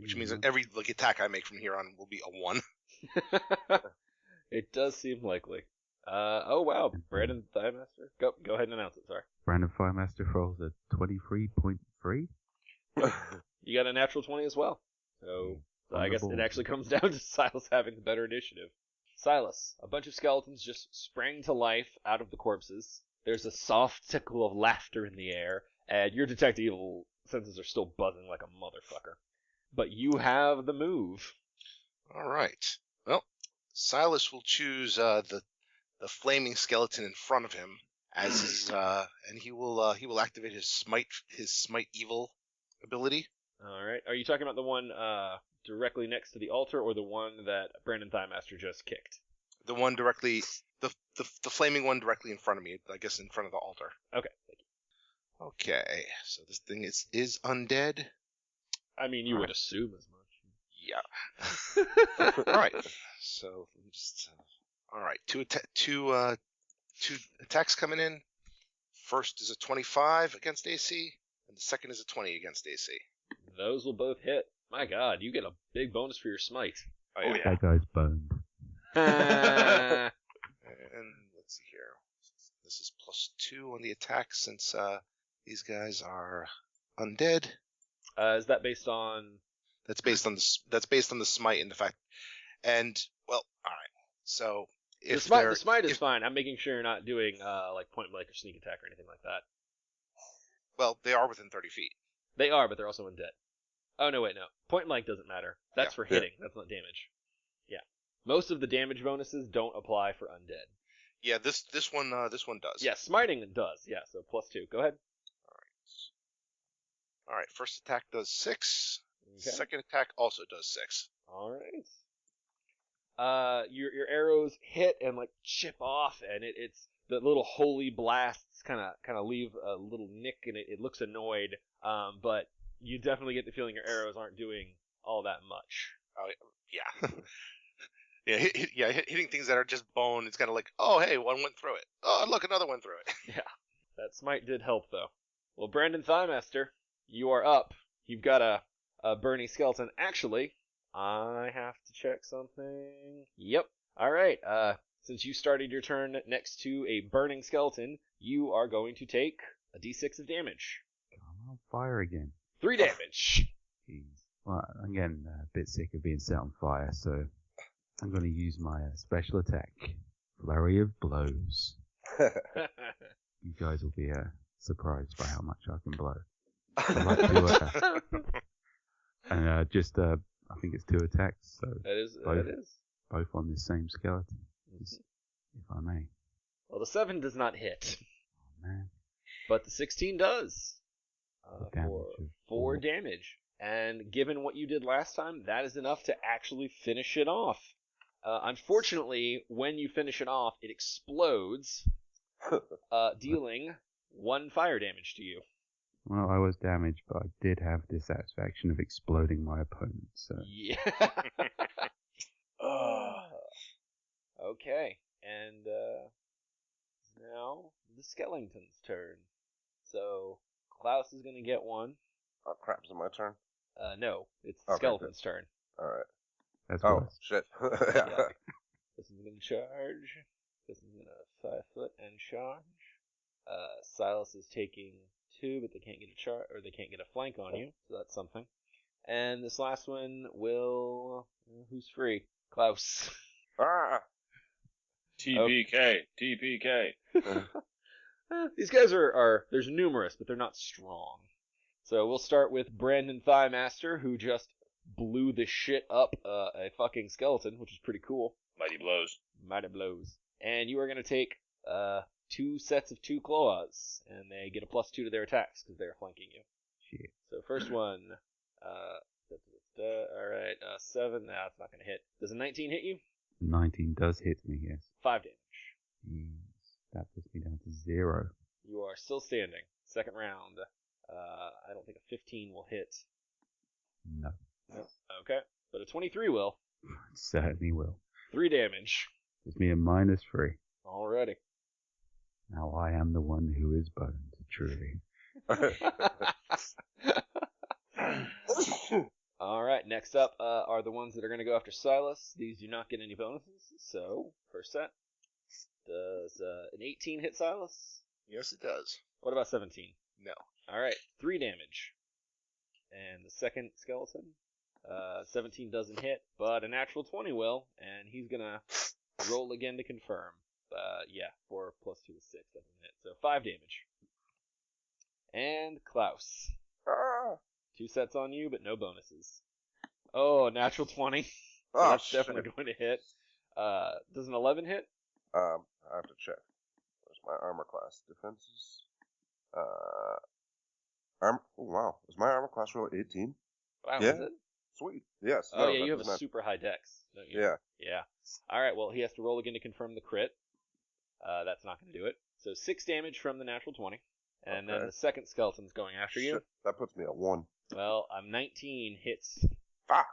which means that every attack I make from here on will be a 1. It does seem likely. Oh wow, Brandon Thighmaster. Go ahead and announce it, sorry. Brandon Firemaster rolls a 23.3. You got a natural 20 as well. So I guess it actually comes down to Silas having the better initiative. Silas, a bunch of skeletons just sprang to life out of the corpses. There's a soft tickle of laughter in the air, and your detect evil senses are still buzzing like a motherfucker. But you have the move. All right. Well, Silas will choose the flaming skeleton in front of him as his and he will activate his smite evil ability. All right. Are you talking about the one directly next to the altar, or the one that Brandon Thighmaster just kicked? The one directly, the flaming one directly in front of me. I guess in front of the altar. Okay. Thank you. Okay. So this thing is undead. I mean, you would assume as much. Yeah. All right. So let me just. All right. Two attacks coming in. First is a 25 against AC, and the second is a 20 against AC. Those will both hit. My God, you get a big bonus for your smite. Oh yeah. That guy's boned. And let's see here. This is +2 on the attack since these guys are undead. Is that based on? That's based on the smite and the fact. And well, all right. So if the smite is fine. I'm making sure you're not doing like point blank or sneak attack or anything like that. Well, they are within 30 feet. They are, but they're also undead. Oh no, wait, no. Point blank doesn't matter. That's for hitting. That's not damage. Yeah. Most of the damage bonuses don't apply for undead. Yeah, this one does. Yeah, smiting does. Yeah, so +2. Go ahead. All right. First attack does 6. Okay. Second attack also does 6. All right. Your arrows hit and like chip off, and it's the little holy blasts kind of leave a little nick, and it looks annoyed. But you definitely get the feeling your arrows aren't doing all that much. Oh yeah. Yeah, hitting things that are just bone. It's kind of like, oh hey, one went through it. Oh look, another went through it. Yeah, that smite did help though. Well, Brandon Thighmaster, you are up. You've got a burning skeleton. Actually, I have to check something. Yep. All right. Since you started your turn next to a burning skeleton, you are going to take a d6 of damage. I'm on fire again. 3 damage. Jeez. Well, I'm getting a bit sick of being set on fire, so I'm going to use my special attack, Flurry of Blows. You guys will be surprised by how much I can blow. I'd like to, and I think it's 2 attacks, so That is. both on this same skeleton, if I may. Well, the 7 does not hit, Oh, man. but the 16 does. Damage For of 4 damage. And given what you did last time, that is enough to actually finish it off. Unfortunately, when you finish it off, it explodes, dealing 1 fire damage to you. Well, I was damaged, but I did have the satisfaction of exploding my opponent, so... Yeah. Okay, and now the skeleton's turn. So Klaus is going to get 1. Oh crap, is it my turn? No, it's the Okay, skeleton's turn. Alright. That's Oh, worse. shit. Yeah. This is going to charge. This is going to 5 foot and charge. Silas is taking 2, but they can't get a charge, or they can't get a flank on you, so that's something. And this last one will Who's free? Klaus. Ah! TPK. TPK. These guys are there's numerous, but they're not strong. So we'll start with Brandon Thighmaster, who just blew the shit up a fucking skeleton, which is pretty cool. Mighty blows. Mighty blows. And you are going to take 2 sets of 2 claws, and they get a +2 to their attacks because they're flanking you. Shit. So first one, alright, 7, that's not going to hit. Does a 19 hit you? 19 does hit me, yes. 5 damage. Yes. That puts me down to 0. You are still standing. Second round. I don't think a 15 will hit. No. Nope. Okay, but a 23 will. It certainly will. 3 damage. Gives me a -3. Alrighty. Now I am the one who is burned, truly. Alright, next up are the ones that are going to go after Silas. These do not get any bonuses, so first set. Does an 18 hit Silas? Yes, it does. What about 17? No. Alright, 3 damage. And the second skeleton, 17 doesn't hit, but a natural 20 will, and he's going to roll again to confirm. 4 + 2 is 6, doesn't hit, so 5 damage. And Klaus. Ah! 2 sets on you, but no bonuses. Oh, natural 20. So Oh, that's shit. definitely going to hit. Does an 11 hit? I have to check. Where's my armor class? Defenses. Oh, wow. Is my armor class really 18? Wow, Yeah. is it? Sweet. Yes. Oh, no, yeah, that you have does a not- super high dex, don't you? Yeah. Yeah. Alright, well, he has to roll again to confirm the crit. That's not going to do it. So 6 damage from the natural 20. And then Okay. the second skeleton's going after you. Shit, that puts me at 1. Well, 19 hits. Fuck.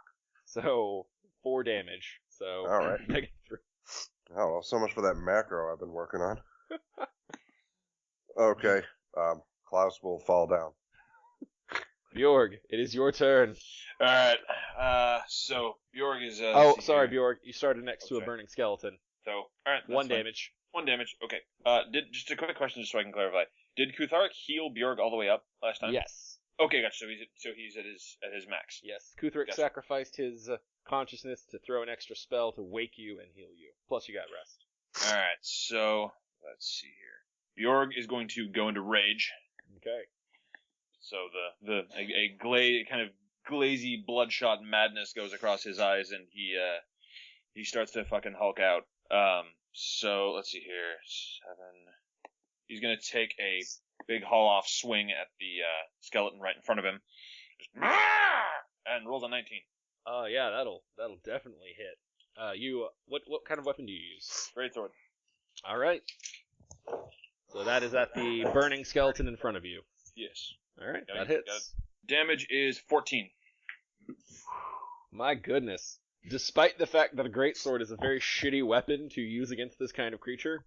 So 4 damage. So Alright. -3. Oh, well, so much for that macro I've been working on. Okay. Klaus will fall down. Bjorg, it is your turn. Alright, so Bjorg is, Oh, let's see sorry, here. Bjorg. You started next to a Okay. burning skeleton. So, alright. 1 damage. 1 damage, okay. Just a quick question just so I can clarify. Did Kutharic heal Bjorg all the way up last time? Yes. Okay, gotcha. So he's at his max. Yes. Kuthric Gotcha. sacrificed his consciousness to throw an extra spell to wake you and heal you. Plus, you got rest. Alright, so let's see here. Bjorg is going to go into rage. Okay. So a kind of glazy, bloodshot madness goes across his eyes, and he starts to fucking Hulk out. So let's see here. 7. He's gonna take a big haul-off swing at the skeleton right in front of him, and rolls a 19. Oh yeah, that'll definitely hit. What kind of weapon do you use? Greatsword. All right. So that is at the burning skeleton in front of you. Yes. All right, Got that it, hits. Damage is 14. My goodness. Despite the fact that a greatsword is a very shitty weapon to use against this kind of creature,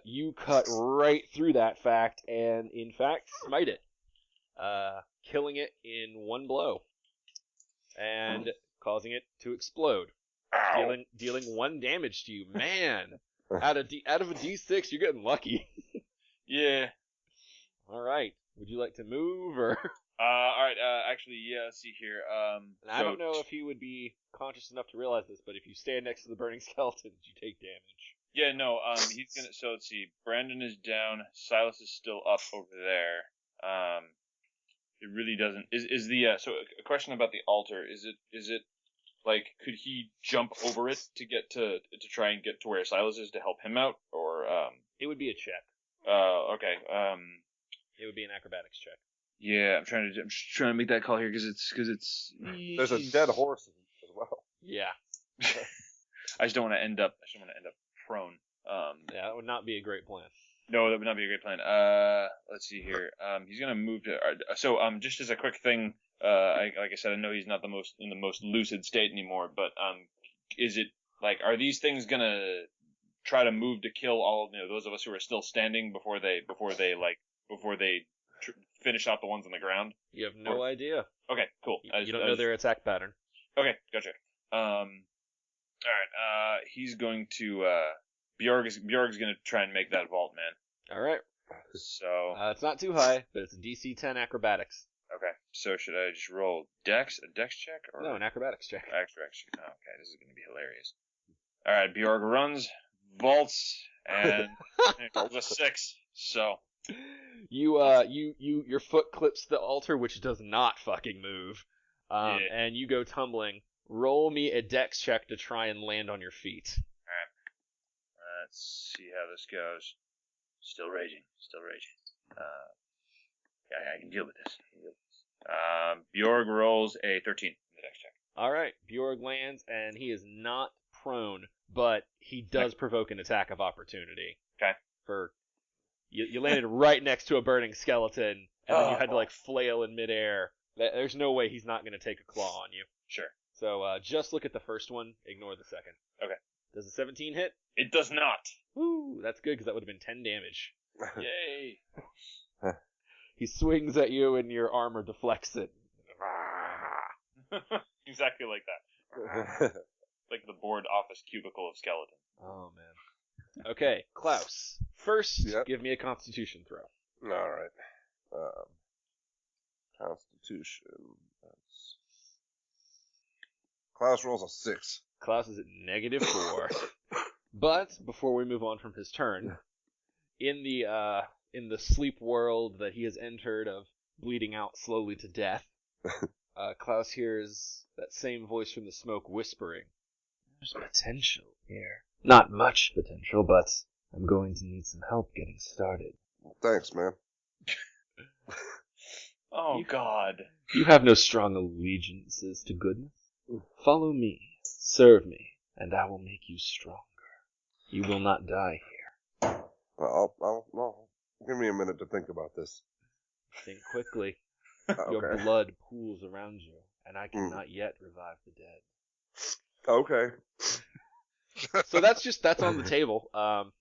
you cut right through that fact and, in fact, smite it, killing it in 1 blow and causing it to explode, Ow. dealing 1 damage to you. Man, out of a D6, you're getting lucky. Yeah. All right. Would you like to move or? Alright, actually, yeah, let's see here. And I don't know if he would be conscious enough to realize this, but if you stand next to the burning skeletons, you take damage. Yeah, no, he's gonna, so let's see, Brandon is down, Silas is still up over there. It really doesn't, is the, so a question about the altar, is it, like, could he jump over it to get to try and get to where Silas is to help him out, or, It would be a check. okay, It would be an acrobatics check. yeah, I'm just trying to make that call here, cause it's, There's a dead horse as well. Yeah. I just don't want to end up prone. Yeah, that would not be a great plan. No, that would not be a great plan. Let's see here. He's gonna move to. So, just as a quick thing, like I said, I know he's not in the most lucid state anymore. But is it like, are these things gonna try to move to kill all those of us who are still standing before they finish out the ones on the ground? You have no idea. Okay, cool. You don't know their attack pattern. Okay, gotcha. All right. He's going to. Bjorg's gonna try and make that vault, man. All right. So It's not too high, but it's a DC 10 acrobatics. Okay, so should I just roll a dex check? Or No, an acrobatics check. Acrobatics check. Oh, okay, this is going to be hilarious. Alright, Bjorg runs, vaults, and rolls a 6, so... Your foot clips the altar, which does not fucking move. Yeah. And you go tumbling. Roll me a dex check to try and land on your feet. Alright. Let's see how this goes. Still raging. Yeah, I can deal with this. Bjorg rolls a 13 in the dex check. Alright, Bjorg lands, and he is not prone, but he does provoke an attack of opportunity. Okay. You landed right next to a burning skeleton, and then you had to, like, flail in midair. There's no way he's not going to take a claw on you. Sure. So, just look at the first one, ignore the second. Okay. Does a 17 hit? It does not. Woo, that's good, because that would have been 10 damage. Yay. He swings at you, and your armor deflects it. Exactly like that. Like the bored office cubicle of skeleton. Oh, man. Okay, Klaus. First, give me a constitution throw. All right. Constitution. Klaus rolls a 6. Klaus is at -4. But before we move on from his turn, in the sleep world that he has entered of bleeding out slowly to death, Klaus hears that same voice from the smoke whispering, "There's potential here. Not much potential, but I'm going to need some help getting started." Thanks, man. Oh, God. You have no strong allegiances to goodness. Follow me, serve me, and I will make you stronger. You will not die here. I'll give me a minute to think about this. Think quickly. Okay. Your blood pools around you, and I cannot yet revive the dead. Okay. So that's on the table.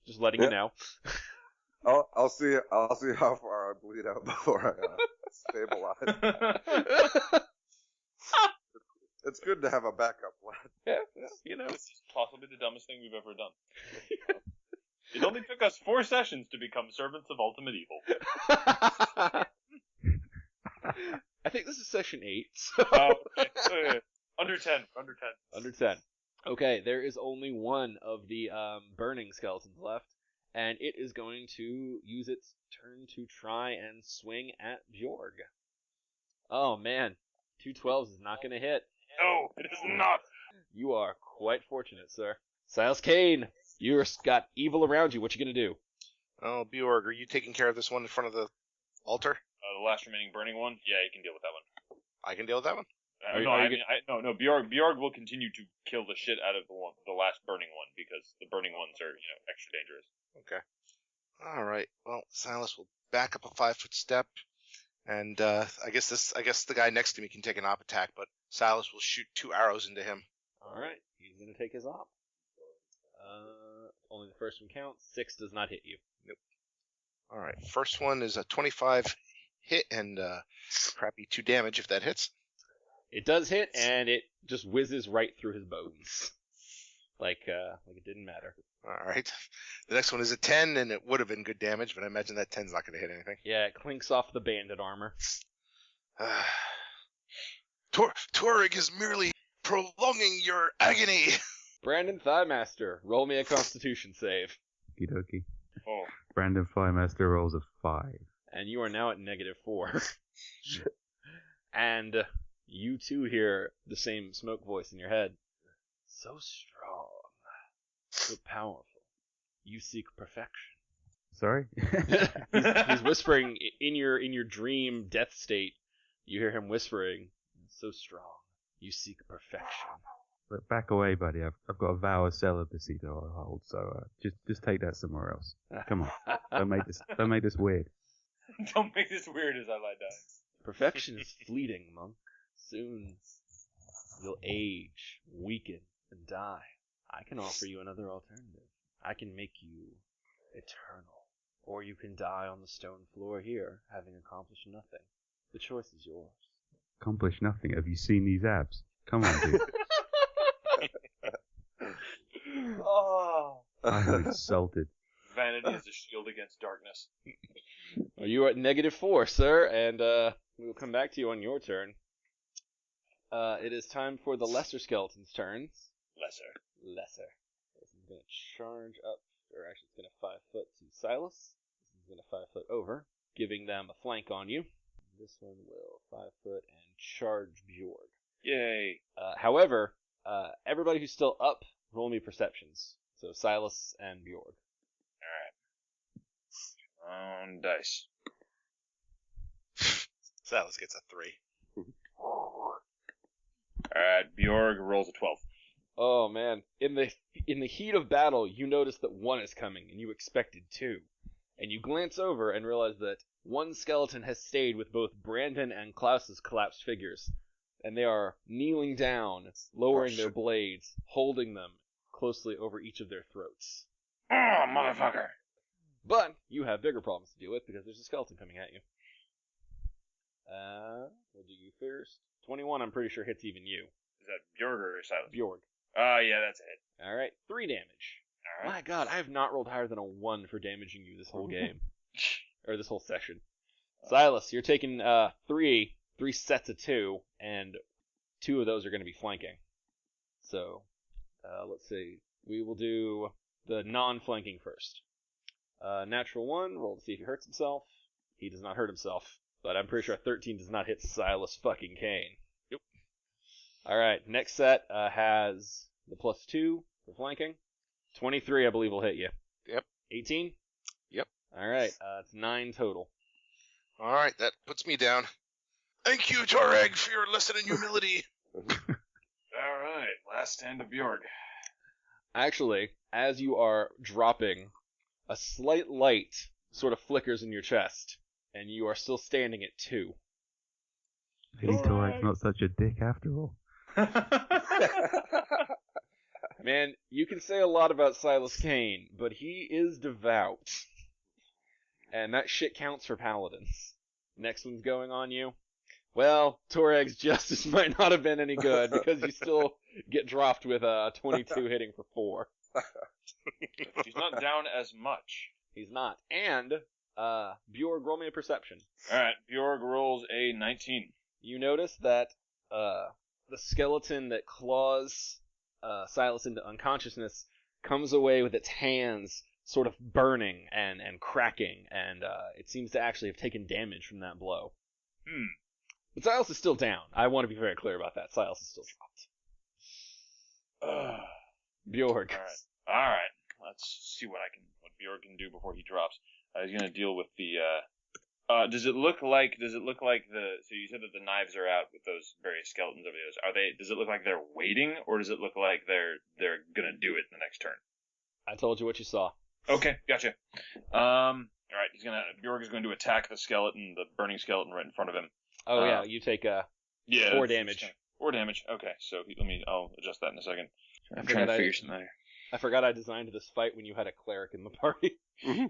Just letting you know. I'll see how far I bleed out before I stabilize. It's good to have a backup plan. Yeah, you know. This is possibly the dumbest thing we've ever done. It only took us 4 sessions to become servants of ultimate evil. I think this is session 8. Okay. Under 10. Under 10. Okay, there is only one of the burning skeletons left, and it is going to use its turn to try and swing at Bjorg. Oh man, 2 12s is not going to hit. No, it is not. You are quite fortunate, sir. Silas Kane, you've got evil around you. What you going to do? Oh, Bjorg, are you taking care of this one in front of the altar? The last remaining burning one? Yeah, you can deal with that one. I can deal with that one? No, Bjorg will continue to kill the shit out of the last burning one, because the burning ones are, extra dangerous. Okay. All right. Well, Silas will back up a 5-foot step, and I guess the guy next to me can take an op attack, but Silas will shoot 2 arrows into him. All right, he's going to take his op. Only the first one counts. 6 does not hit you. Nope. All right. First one is a 25 hit and crappy 2 damage if that hits. It does hit, and it just whizzes right through his bones. Like it didn't matter. All right. The next one is a 10, and it would have been good damage, but I imagine that 10's not going to hit anything. Yeah, it clinks off the bandit armor. Tuareg is merely prolonging your agony. Brandon Thighmaster, roll me a Constitution save. Okie dokie. Oh. Brandon Firemaster rolls a 5. And you are now at -4. And you too hear the same smoke voice in your head. So strong. So powerful. You seek perfection. Sorry? He's whispering in your dream death state. You hear him whispering, so strong. You seek perfection. But back away, buddy. I've got a vow of celibacy to hold, so just take that somewhere else. Come on. Don't make this weird. Don't make this weird as I lie down. Perfection is fleeting, monk. Soon you'll age, weaken, and die. I can offer you another alternative. I can make you eternal. Or you can die on the stone floor here, having accomplished nothing. The choice is yours. Accomplish nothing? Have you seen these abs? Come on, dude. Oh. I'm insulted. Vanity is a shield against darkness. You are at -4, sir, and We will come back to you on your turn. It is time for the lesser skeleton's turns. Lesser. This is going to charge up, or actually it's going to 5 foot to Silas. This is going to 5 foot over, giving them a flank on you. This one will 5 foot and charge Bjorg. Yay. However, everybody who's still up, roll me perceptions. So Silas and Bjorg. Alright. On dice. Silas gets a 3. Alright, Bjorg rolls a 12. Oh man, in the heat of battle, you notice that one is coming, and you expected two. And you glance over and realize that one skeleton has stayed with both Brandon and Klaus's collapsed figures, and they are kneeling down, lowering their blades, holding them closely over each of their throats. Oh, motherfucker! But you have bigger problems to deal with because there's a skeleton coming at you. We'll do you first. 21, I'm pretty sure hits even you. Is that Bjorg or Silas? Bjorg. Yeah, that's it. Alright, 3 damage. Alright. My god, I have not rolled higher than a 1 for damaging you this whole game. Or this whole session. Silas, you're taking 3 sets of 2, and 2 of those are going to be flanking. So, let's see. We will do the non-flanking first. Natural 1, roll to see if he hurts himself. He does not hurt himself, but I'm pretty sure a 13 does not hit Silas fucking Kane. Yep. Alright, next set has the +2 for flanking. 23, I believe, will hit you. Yep. 18? Yep. Alright, it's 9 total. All right, that puts me down. Thank you, Toreg, for your lesson in humility. Alright, last stand of Bjorg. Actually, as you are dropping, a slight light sort of flickers in your chest, and you are still standing at 2. Maybe Torek's not such a dick after all. Man, you can say a lot about Silas Kane, but he is devout. And that shit counts for paladins. Next one's going on you. Well, Toreg's justice might not have been any good, because you still get dropped with a 22 hitting for 4. He's not down as much. He's not. And, Bjorg, roll me a perception. Alright, Bjorg rolls a 19. You notice that, the skeleton that claws Silas into unconsciousness comes away with its hands sort of burning and cracking, and it seems to actually have taken damage from that blow. But Silas is still down. I want to be very clear about that. Silas is still dropped. Bjorg. Alright. Let's see what Bjorg can do before he drops. He's gonna deal with the, does it look like so you said that the knives are out with those various skeletons over there. Does it look like they're waiting, or does it look like they're gonna do it in the next turn? I told you what you saw. Okay, gotcha. Alright, Bjorg is going to attack the burning skeleton right in front of him. Oh yeah, you take 4 damage. 4 damage, okay, so I'll adjust that in a second. I'm trying to figure something out here. I forgot I designed this fight when you had a cleric in the party.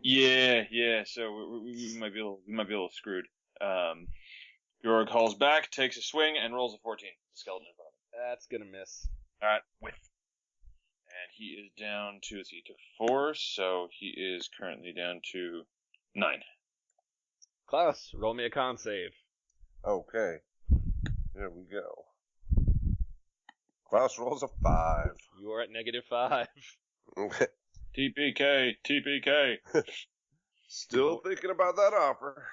Yeah, so we might be a little screwed. Bjorg hauls back, takes a swing, and rolls a 14. Skeleton in front of him. That's gonna miss. Alright, whiff. And he is down to, he took 4, so he is currently down to 9. Klaus, roll me a con save. Okay. Here we go. Klaus rolls a 5. You are at -5. Okay. TPK. Still thinking about that offer.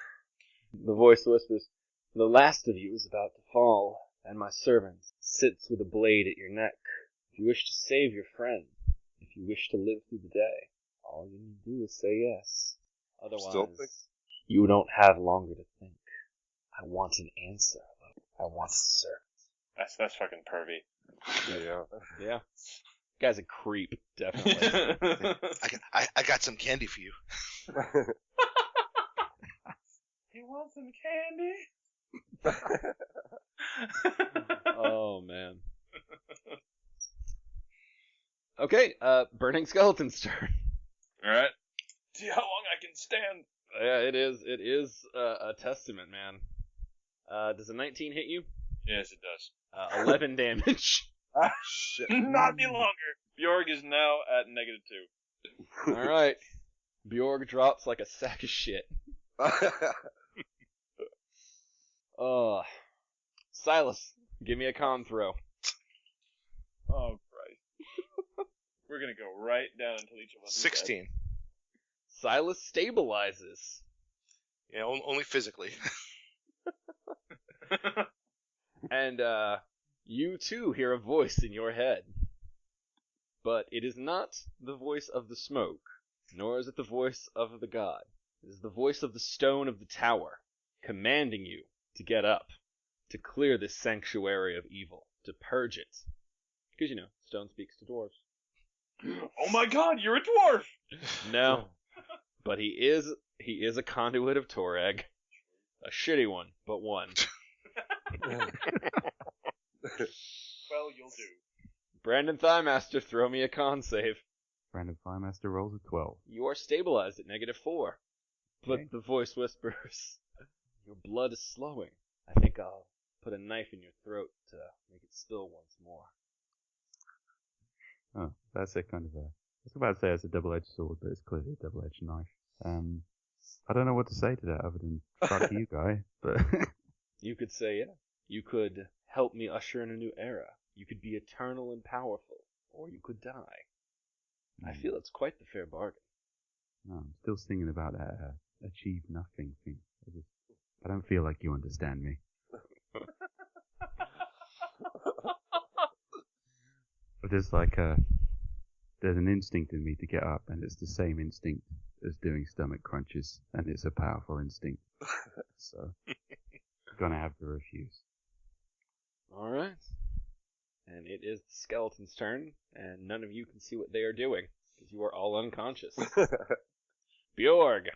The voice whispers, "The last of you is about to fall, and my servant sits with a blade at your neck. If you wish to save your friend, if you wish to live through the day, all you need to do is say yes. Otherwise, you don't have longer to think. I want an answer. I want a servant." That's fucking pervy. Yeah. Guy's a creep, definitely. I got some candy for you. He wants some candy. Oh man. Okay, burning skeleton's turn. Alright. See how long I can stand. Yeah, it is a testament, man. Does a 19 hit you? Yes, it does. 11 damage. Ah, shit. Not any longer. Bjorg is now at -2. Alright. Bjorg drops like a sack of shit. Silas, give me a con throw. Oh, Christ. We're gonna go right down until each of us is dead. 16. Silas stabilizes. Yeah, only physically. And, you too hear a voice in your head. But it is not the voice of the smoke, nor is it the voice of the god. It is the voice of the stone of the tower, commanding you to get up, to clear this sanctuary of evil, to purge it. Because, stone speaks to dwarves. Oh my god, you're a dwarf! No, but he is a conduit of Torag. A shitty one, but one. Well, you'll do. Brandon Thighmaster, throw me a con save. Brandon Firemaster rolls a 12. You are stabilized at -4. But Okay. the voice whispers, your blood is slowing. I think I'll put a knife in your throat to make it spill once more. Oh, that's a kind of a... I was about to say it's a double-edged sword, but it's clearly a double-edged knife. I don't know what to say to that other than fuck you, guy, but... You could say, yeah. You could help me usher in a new era. You could be eternal and powerful. Or you could die. I feel it's quite the fair bargain. No, I'm still thinking about that achieve nothing thing. I don't feel like you understand me. But there's there's an instinct in me to get up, and it's the same instinct as doing stomach crunches, and it's a powerful instinct. So, gonna have to refuse. Alright. And it is the skeleton's turn, and none of you can see what they are doing, because you are all unconscious. Bjorg,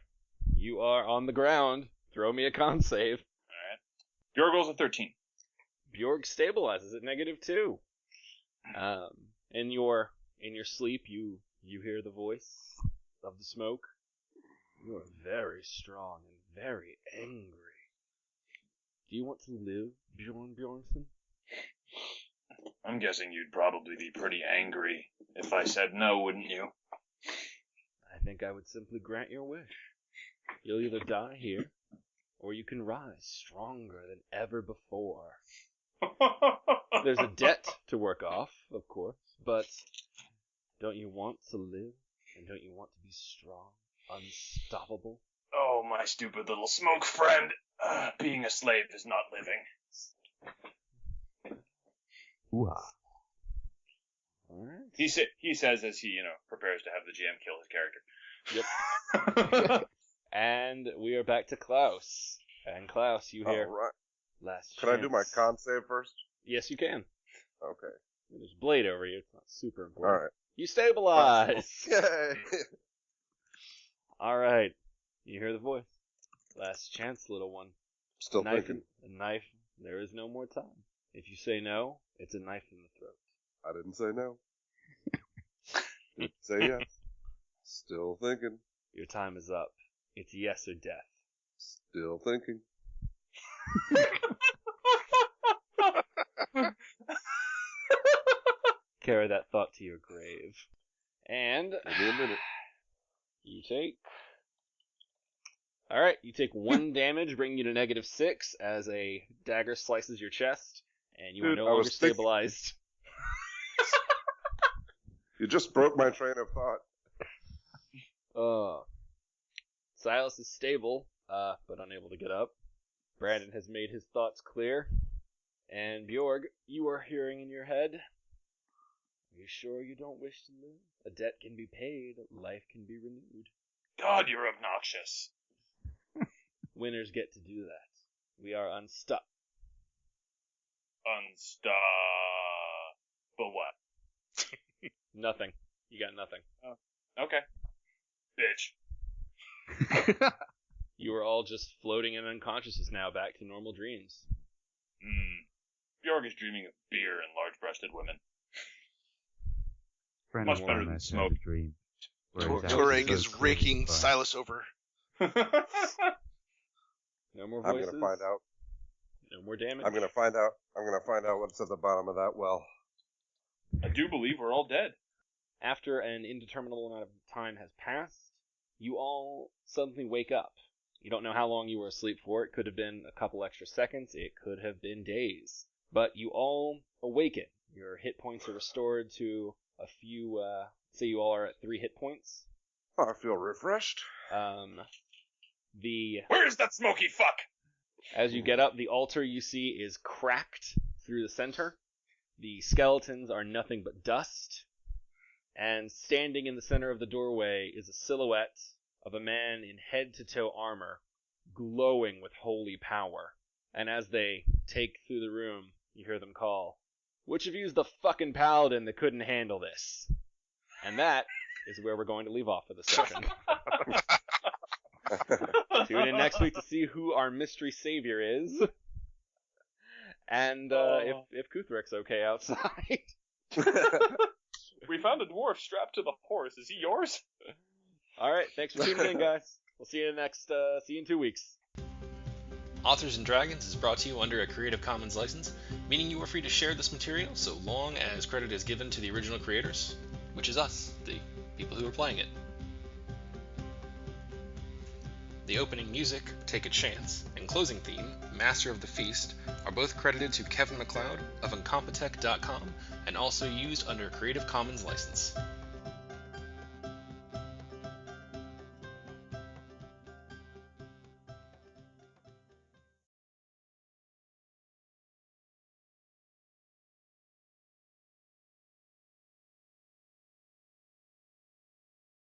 you are on the ground. Throw me a con save. Alright. Bjorg rolls a 13. Bjorg stabilizes at -2. In your sleep, you hear the voice of the smoke. You are very strong and very angry. Do you want to live, Bjorn Bjornsson? I'm guessing you'd probably be pretty angry if I said no, wouldn't you? I think I would simply grant your wish. You'll either die here, or you can rise stronger than ever before. There's a debt to work off, of course, but don't you want to live? And don't you want to be strong, unstoppable? Oh, my stupid little smoke friend. Being a slave is not living. Ooh-ah. Alright. He says as he, prepares to have the GM kill his character. Yep. And we are back to Klaus. And Klaus, you hear Alright. last Can I do my chance. con save first? Yes, you can. Okay. There's a blade over you. It's not super important. Alright. You stabilize. Yay! Alright. You hear the voice. Last chance, little one. Still Knife thinking. A knife. There is no more time. If you say no, it's a knife in the throat. I didn't say no. Didn't say yes. Still thinking. Your time is up. It's yes or death. Still thinking. Carry that thought to your grave. And Give me a minute. you take... Alright, you take 1 damage, bringing you to -6 as a dagger slices your chest, and you are Dude, no I longer was thinking- stabilized. You just broke my train of thought. Silas is stable, but unable to get up. Brandon has made his thoughts clear. And Bjorg, you are hearing in your head. Are you sure you don't wish to live? A debt can be paid, life can be renewed. God, you're obnoxious. Winners get to do that. We are unstuck. But what? Nothing. You got nothing. Okay. Bitch. You are all just floating in unconsciousness now, back to normal dreams. Bjorg is dreaming of beer and large-breasted women. Brandon Much better than Firemaster smoke. has a dream. where his house Toreg so is clearly raking defined. Silas over. No more I'm voices. gonna find out. No more damage. I'm gonna find out what's at the bottom of that well. I do believe we're all dead. After an indeterminable amount of time has passed, you all suddenly wake up. You don't know how long you were asleep for. It could have been a couple extra seconds. It could have been days. But you all awaken. Your hit points are restored to a few, say you all are at 3 hit points. I feel refreshed. Where's that smoky fuck? As you get up, the altar you see is cracked through the center. The skeletons are nothing but dust. And standing in the center of the doorway is a silhouette of a man in head-to-toe armor, glowing with holy power. And as they take through the room, you hear them call, "Which of you's the fucking paladin that couldn't handle this?" And that is where we're going to leave off for this session. Tune in next week to see who our mystery savior is. And if Kuthrek's okay outside. We found a dwarf strapped to the horse. Is he yours? Alright, thanks for tuning in, guys. We'll see you see you in 2 weeks. Authors and Dragons is brought to you under a Creative Commons license, meaning you are free to share this material so long as credit is given to the original creators, which is us, the people who are playing it. The opening music, Take a Chance, and closing theme, Master of the Feast, are both credited to Kevin MacLeod of Incompetech.com and also used under a Creative Commons license.